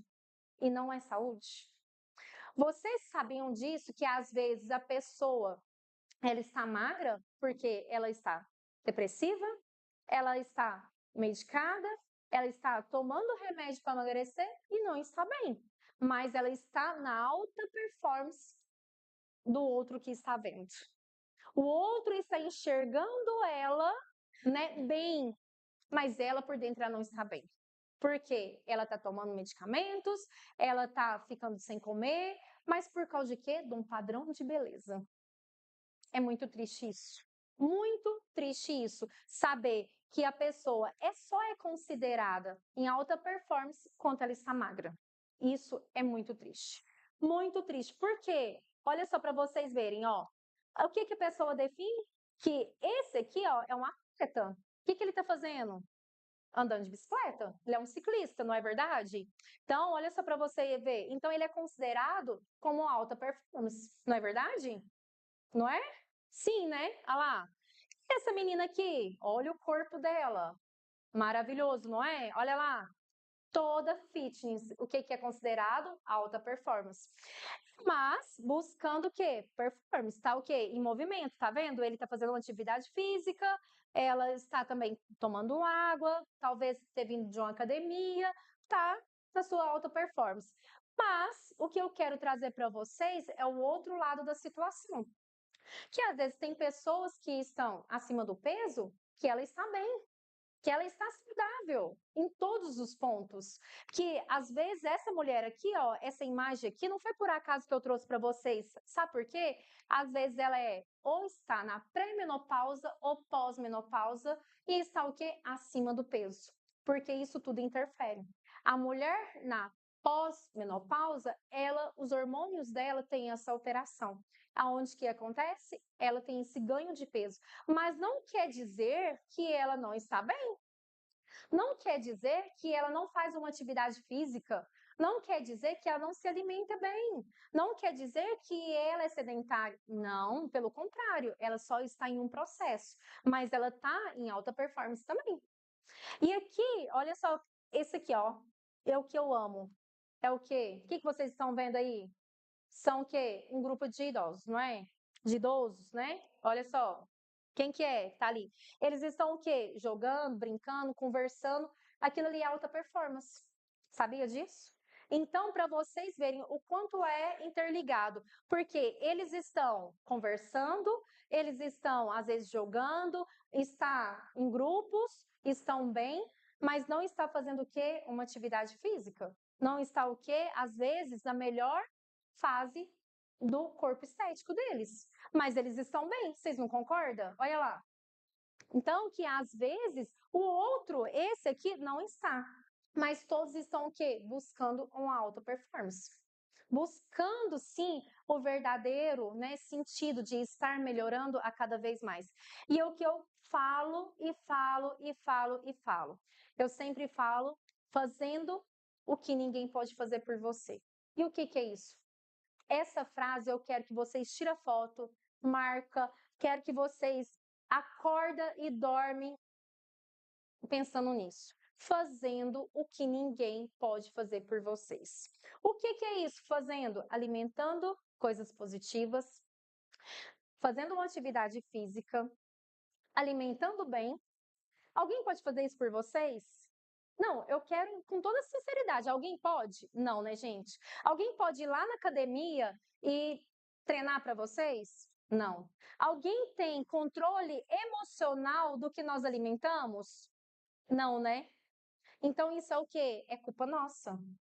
e não é saúde? Vocês sabiam disso que às vezes a pessoa ela está magra porque ela está depressiva, ela está medicada, ela está tomando remédio para emagrecer e não está bem, mas ela está na alta performance do outro que está vendo. O outro está enxergando ela, né, bem, mas ela por dentro ela não está bem. Porque ela está tomando medicamentos, ela está ficando sem comer, mas por causa de quê? De um padrão de beleza. É muito triste isso. Muito triste isso. Saber que a pessoa só é considerada em alta performance quando ela está magra. Isso é muito triste. Muito triste. Por quê? Olha só para vocês verem, ó. O que a pessoa define? Que esse aqui, ó, é um atleta. O que ele está fazendo? Andando de bicicleta. Ele é um ciclista, não é verdade? Então, olha só para você ver. Então, ele é considerado como alta performance, não é verdade? Não é? Sim, né? Olha lá. Essa menina aqui, olha o corpo dela. Maravilhoso, não é? Olha lá. Toda fitness, o que é considerado alta performance. Mas buscando o quê? Performance, tá o quê? Em movimento, tá vendo? Ele tá fazendo uma atividade física, ela está também tomando água, talvez ter vindo de uma academia, tá na sua alta performance. Mas o que eu quero trazer para vocês é o outro lado da situação. Que às vezes tem pessoas que estão acima do peso que ela está bem, que ela está saudável em todos os pontos. Que às vezes essa mulher aqui, ó, essa imagem aqui, não foi por acaso que eu trouxe para vocês. Sabe por quê? Às vezes ela ou está na pré-menopausa ou pós-menopausa e está o quê? Acima do peso. Porque isso tudo interfere. A mulher na pós-menopausa, os hormônios dela têm essa alteração. Aonde que acontece? Ela tem esse ganho de peso. Mas não quer dizer que ela não está bem. Não quer dizer que ela não faz uma atividade física. Não quer dizer que ela não se alimenta bem. Não quer dizer que ela é sedentária. Não, pelo contrário, ela só está em um processo. Mas ela está em alta performance também. E aqui, olha só, esse aqui, ó, é o que eu amo. É o quê? O que vocês estão vendo aí? São o quê? Um grupo de idosos, não é? De idosos, né? Olha só. Quem que é? Tá ali. Eles estão o quê? Jogando, brincando, conversando. Aquilo ali é alta performance. Sabia disso? Então, para vocês verem o quanto é interligado, porque eles estão conversando, eles estão, às vezes, jogando, está em grupos, estão bem, mas não está fazendo o quê? Uma atividade física. Não está o quê? Às vezes, na melhor fase do corpo estético deles. Mas eles estão bem, vocês não concordam? Olha lá. Então, que às vezes o outro, esse aqui, não está. Mas todos estão o quê? Buscando uma alta performance. Buscando, sim, o verdadeiro, né, sentido de estar melhorando a cada vez mais. E é o que eu falo e falo e falo e falo. Eu sempre falo fazendo o que ninguém pode fazer por você. E o que é isso? Essa frase eu quero que vocês tirem foto, marca, quero que vocês acorda e dormem pensando nisso. Fazendo o que ninguém pode fazer por vocês. O que é isso? Fazendo, alimentando coisas positivas, fazendo uma atividade física, alimentando bem. Alguém pode fazer isso por vocês? Não, eu quero com toda sinceridade. Alguém pode? Não, né, gente? Alguém pode ir lá na academia e treinar para vocês? Não. Alguém tem controle emocional do que nós alimentamos? Não, né? Então isso é o quê? É culpa nossa.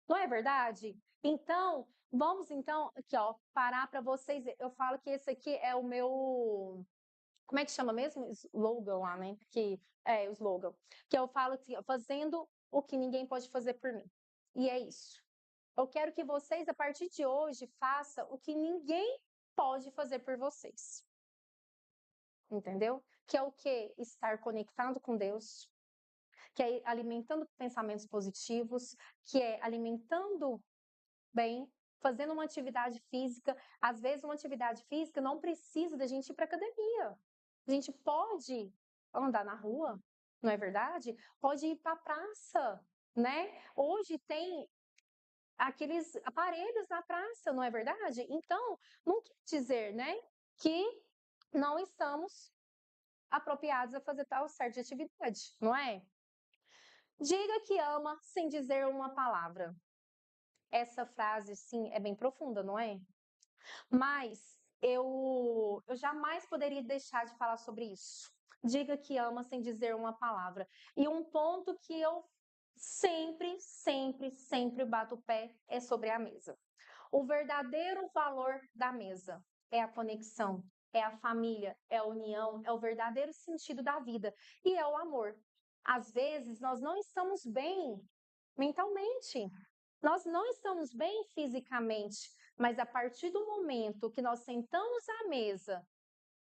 Não é verdade? Então, vamos então aqui, ó, parar para vocês. Eu falo que esse aqui é o meu, como é que chama mesmo? Slogan lá, né? Que é o slogan. Que eu falo assim, ó, fazendo o que ninguém pode fazer por mim. E é isso. Eu quero que vocês, a partir de hoje, façam o que ninguém pode fazer por vocês. Entendeu? Que é o quê? Estar conectado com Deus, que é alimentando pensamentos positivos, que é alimentando bem, fazendo uma atividade física. Às vezes, uma atividade física não precisa da gente ir para academia. A gente pode andar na rua, não é verdade? Pode ir para a praça, né? Hoje tem aqueles aparelhos na praça, não é verdade? Então, não quer dizer, né, que não estamos apropriados a fazer tal certa atividade, não é? Diga que ama sem dizer uma palavra. Essa frase, sim, é bem profunda, não é? Mas eu jamais poderia deixar de falar sobre isso. Diga que ama sem dizer uma palavra. E um ponto que eu sempre, sempre, sempre bato o pé é sobre a mesa. O verdadeiro valor da mesa é a conexão, é a família, é a união, é o verdadeiro sentido da vida e é o amor. Às vezes nós não estamos bem mentalmente, nós não estamos bem fisicamente, mas a partir do momento que nós sentamos à mesa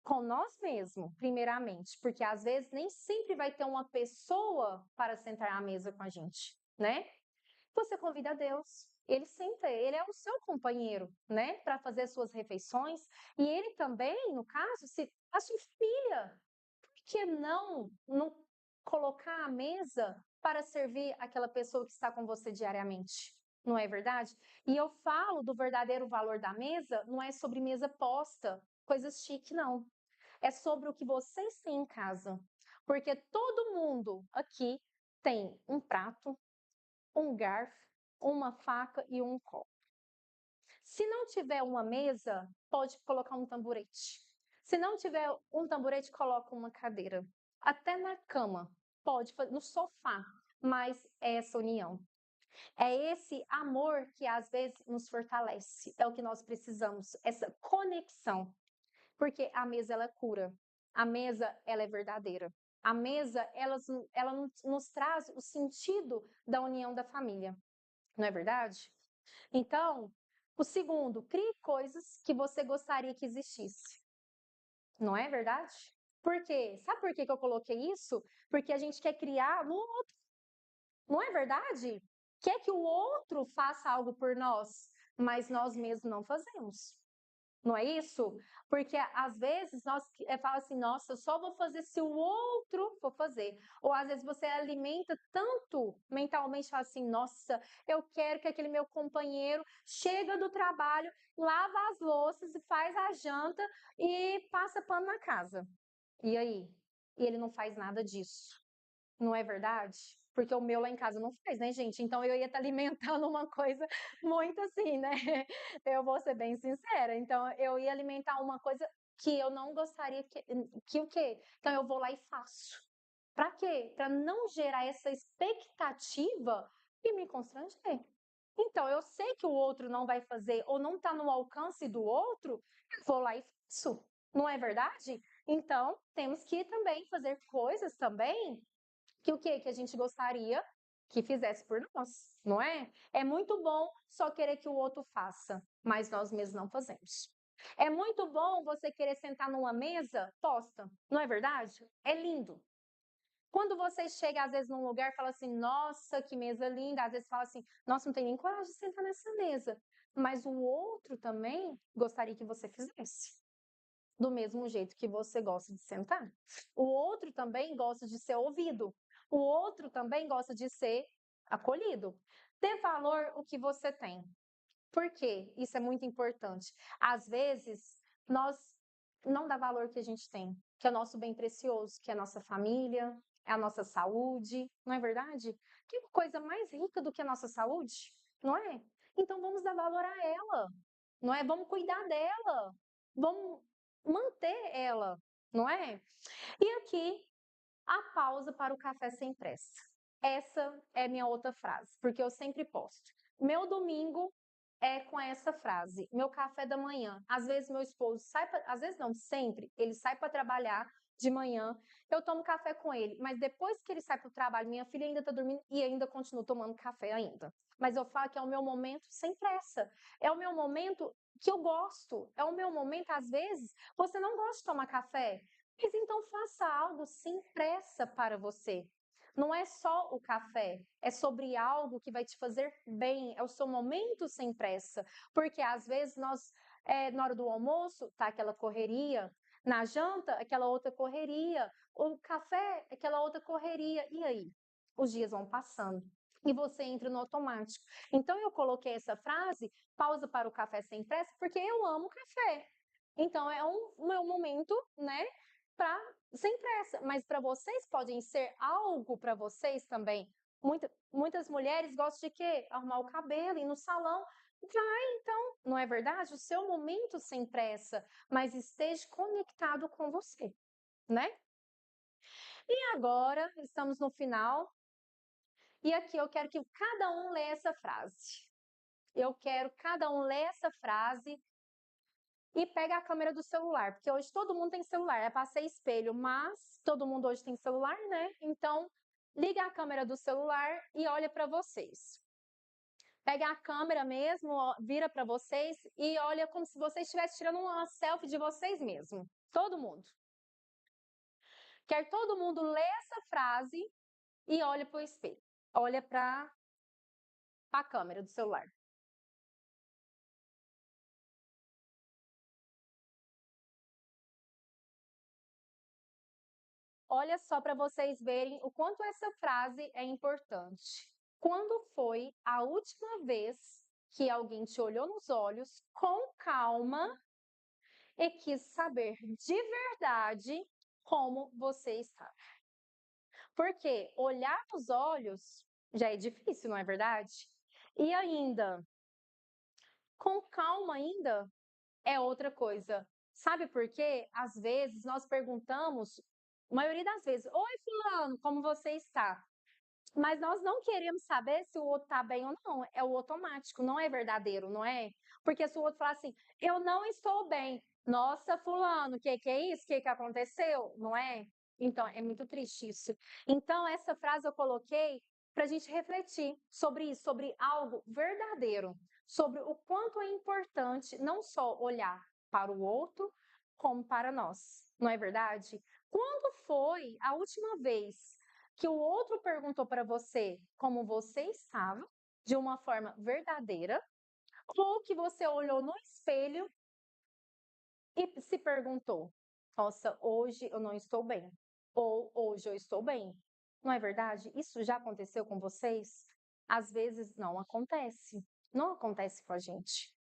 com nós mesmos, primeiramente, porque às vezes nem sempre vai ter uma pessoa para sentar à mesa com a gente, né? Você convida Deus, ele senta, ele é o seu companheiro, né, para fazer suas refeições, e ele também, no caso, a sua família. Por que não colocar a mesa para servir aquela pessoa que está com você diariamente? Não é verdade? E eu falo do verdadeiro valor da mesa, não é sobre mesa posta, coisas chique, não. É sobre o que vocês têm em casa. Porque todo mundo aqui tem um prato, um garfo, uma faca e um copo. Se não tiver uma mesa, pode colocar um tamborete. Se não tiver um tamborete, coloca uma cadeira. Até na cama, pode fazer, no sofá, mas é essa união. É esse amor que às vezes nos fortalece. É o que nós precisamos, essa conexão. Porque a mesa ela cura. A mesa ela é verdadeira. A mesa ela nos traz o sentido da união da família. Não é verdade? Então, o segundo, crie coisas que você gostaria que existisse. Não é verdade? Por quê? Sabe por que eu coloquei isso? Porque a gente quer criar no outro. Não é verdade? Quer que o outro faça algo por nós, mas nós mesmos não fazemos. Não é isso? Porque às vezes nós falamos assim, nossa, eu só vou fazer se o outro for fazer. Ou às vezes você alimenta tanto mentalmente, fala assim, nossa, eu quero que aquele meu companheiro chega do trabalho, lava as louças e faz a janta e passa pano na casa. E aí? E ele não faz nada disso. Não é verdade? porque o meu lá em casa não faz, né, gente? Então eu ia estar alimentando uma coisa muito assim, né? Eu vou ser bem sincera. Então eu ia alimentar uma coisa que eu não gostaria que o quê? Então eu vou lá e faço. Para quê? Para não gerar essa expectativa e me constranger. Então, eu sei que o outro não vai fazer ou não está no alcance do outro, eu vou lá e faço. Não é verdade? Então, temos que também fazer coisas também que o quê? Que a gente gostaria que fizesse por nós, não é? É muito bom só querer que o outro faça, mas nós mesmos não fazemos. É muito bom você querer sentar numa mesa posta, não é verdade? É lindo. Quando você chega, às vezes, num lugar e fala assim, nossa, que mesa linda, às vezes fala assim, nossa, não tem nem coragem de sentar nessa mesa. Mas o outro também gostaria que você fizesse. Do mesmo jeito que você gosta de sentar. O outro também gosta de ser ouvido. O outro também gosta de ser acolhido. Dê valor o que você tem. Por quê? Isso é muito importante. Às vezes, nós não dá valor que a gente tem, que é o nosso bem precioso, que é a nossa família, é a nossa saúde, não é verdade? Que coisa mais rica do que a nossa saúde, não é? Então vamos dar valor a ela, não é? Vamos cuidar dela, vamos manter ela, não é? E aqui, a pausa para o café sem pressa. Essa é minha outra frase, porque eu sempre posto. Meu domingo é com essa frase. Meu café da manhã. Às vezes meu esposo sai às vezes não, sempre, ele sai para trabalhar de manhã, eu tomo café com ele, mas depois que ele sai para o trabalho, minha filha ainda está dormindo e ainda continuo tomando café ainda. Mas eu falo que é o meu momento sem pressa. É o meu momento que eu gosto. É o meu momento, às vezes, você não gosta de tomar café, mas então faça algo sem pressa para você. Não é só o café, é sobre algo que vai te fazer bem, é o seu momento sem pressa. Porque às vezes na hora do almoço, tá aquela correria, na janta, aquela outra correria, o café, aquela outra correria. E aí? Os dias vão passando e você entra no automático. Então eu coloquei essa frase, pausa para o café sem pressa, porque eu amo café. Então é um meu momento, né, sem pressa, mas para vocês podem ser algo para vocês também. Muitas mulheres gostam de quê? Arrumar o cabelo, ir no salão. Vai, então, não é verdade? O seu momento sem pressa, mas esteja conectado com você, né? E agora, estamos no final, e aqui eu quero que cada um lê essa frase. Eu quero cada um ler essa frase e pega a câmera do celular, porque hoje todo mundo tem celular, é para ser espelho, mas todo mundo hoje tem celular, né? Então, liga a câmera do celular e olha para vocês. Pega a câmera mesmo, vira para vocês e olha como se vocês estivessem tirando uma selfie de vocês mesmo. Todo mundo. Quer todo mundo ler essa frase e olha para o espelho. Olha para a câmera do celular. Olha só para vocês verem o quanto essa frase é importante. Quando foi a última vez que alguém te olhou nos olhos com calma e quis saber de verdade como você está? Porque olhar nos olhos já é difícil, não é verdade? E ainda, com calma ainda, é outra coisa. Sabe por quê? Às vezes nós perguntamos, a maioria das vezes, oi fulano, como você está? Mas nós não queremos saber se o outro está bem ou não. É o automático, não é verdadeiro, não é? Porque se o outro falar assim, eu não estou bem. Nossa, fulano, o que é isso? O que aconteceu? Não é? Então, é muito triste isso. Então, essa frase eu coloquei para a gente refletir sobre isso, sobre algo verdadeiro, sobre o quanto é importante não só olhar para o outro, como para nós. Não é verdade? Quando foi a última vez que o outro perguntou para você como você estava, de uma forma verdadeira, ou que você olhou no espelho e se perguntou: nossa, hoje eu não estou bem, ou hoje eu estou bem. Não é verdade? Isso já aconteceu com vocês? Às vezes não acontece. Não acontece com a gente.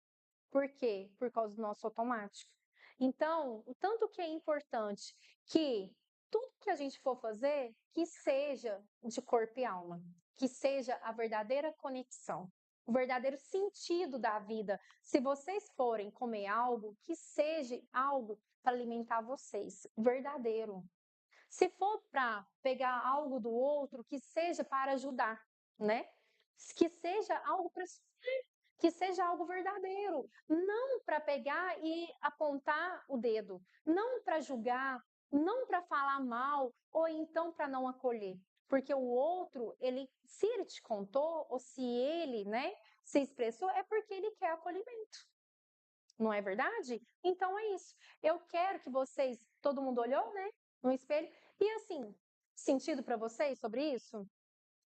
Por quê? Por causa do nosso automático. Então, o tanto que é importante que tudo que a gente for fazer, que seja de corpo e alma, que seja a verdadeira conexão, o verdadeiro sentido da vida. Se vocês forem comer algo, que seja algo para alimentar vocês, verdadeiro. Se for para pegar algo do outro, que seja para ajudar, né? Que seja algo para que seja algo verdadeiro, não para pegar e apontar o dedo, não para julgar, não para falar mal ou então para não acolher, porque o outro, se ele te contou ou se ele, né, se expressou é porque ele quer acolhimento. Não é verdade? Então é isso. Eu quero que vocês, todo mundo olhou, né, no espelho, e assim, sentido para vocês sobre isso?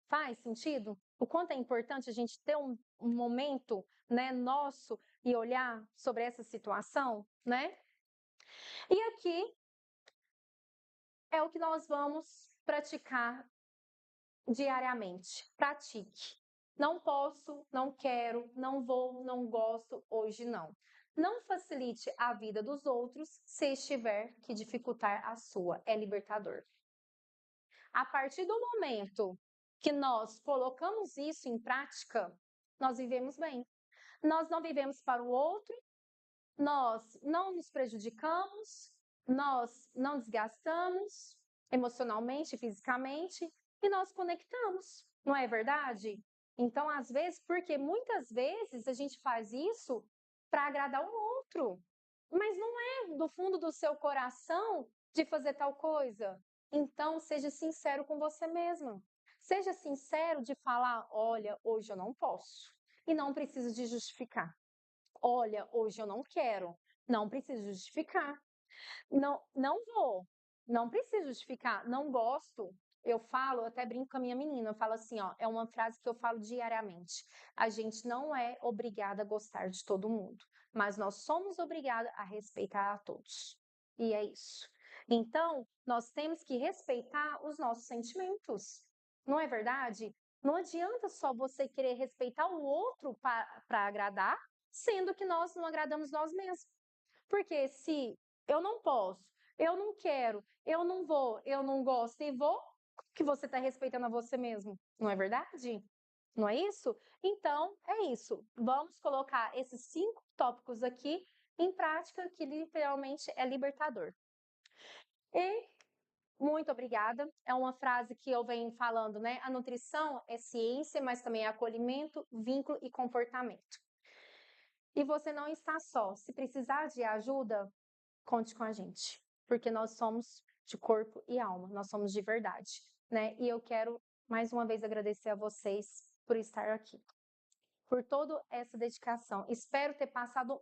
Faz sentido? O quanto é importante a gente ter um momento, né, nosso e olhar sobre essa situação, né? E aqui é o que nós vamos praticar diariamente. Pratique. Não posso, não quero, não vou, não gosto, hoje não. Não facilite a vida dos outros se estiver que dificultar a sua. É libertador. A partir do momento que nós colocamos isso em prática, nós vivemos bem. Nós não vivemos para o outro, nós não nos prejudicamos, nós não desgastamos emocionalmente, fisicamente, e nós conectamos, não é verdade? Então, às vezes, porque muitas vezes a gente faz isso para agradar o outro, mas não é do fundo do seu coração de fazer tal coisa. Então, seja sincero com você mesma. Seja sincero de falar, olha, hoje eu não posso. E não preciso de justificar. Olha, hoje eu não quero. Não preciso justificar. Não vou. Não preciso justificar. Não gosto. Eu falo, eu até brinco com a minha menina, eu falo assim, ó, é uma frase que eu falo diariamente. A gente não é obrigada a gostar de todo mundo, mas nós somos obrigados a respeitar a todos. E é isso. Então, nós temos que respeitar os nossos sentimentos. Não é verdade? Não adianta só você querer respeitar o outro para agradar, sendo que nós não agradamos nós mesmos. Porque se eu não posso, eu não quero, eu não vou, eu não gosto e vou, que você está respeitando a você mesmo, não é verdade? Não é isso? Então, é isso. Vamos colocar esses 5 tópicos aqui em prática, que literalmente é libertador. E muito obrigada. É uma frase que eu venho falando, né? A nutrição é ciência, mas também é acolhimento, vínculo e comportamento. E você não está só. Se precisar de ajuda, conte com a gente, porque nós somos de corpo e alma, nós somos de verdade, né? E eu quero mais uma vez agradecer a vocês por estar aqui, por toda essa dedicação. Espero ter passado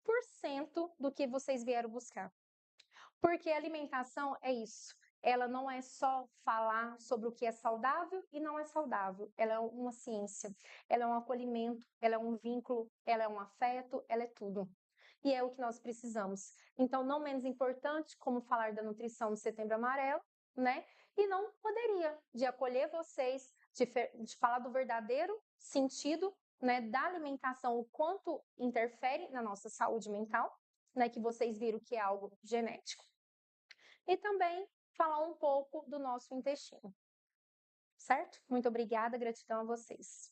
1% do que vocês vieram buscar, porque a alimentação é isso. Ela não é só falar sobre o que é saudável e não é saudável. Ela é uma ciência, ela é um acolhimento, ela é um vínculo, ela é um afeto, ela é tudo. E é o que nós precisamos. Então, não menos importante, como falar da nutrição no Setembro Amarelo, né? E não poderia de acolher vocês, de falar do verdadeiro sentido, né, da alimentação, o quanto interfere na nossa saúde mental, né, que vocês viram que é algo genético. E também falar um pouco do nosso intestino. Certo? Muito obrigada, gratidão a vocês.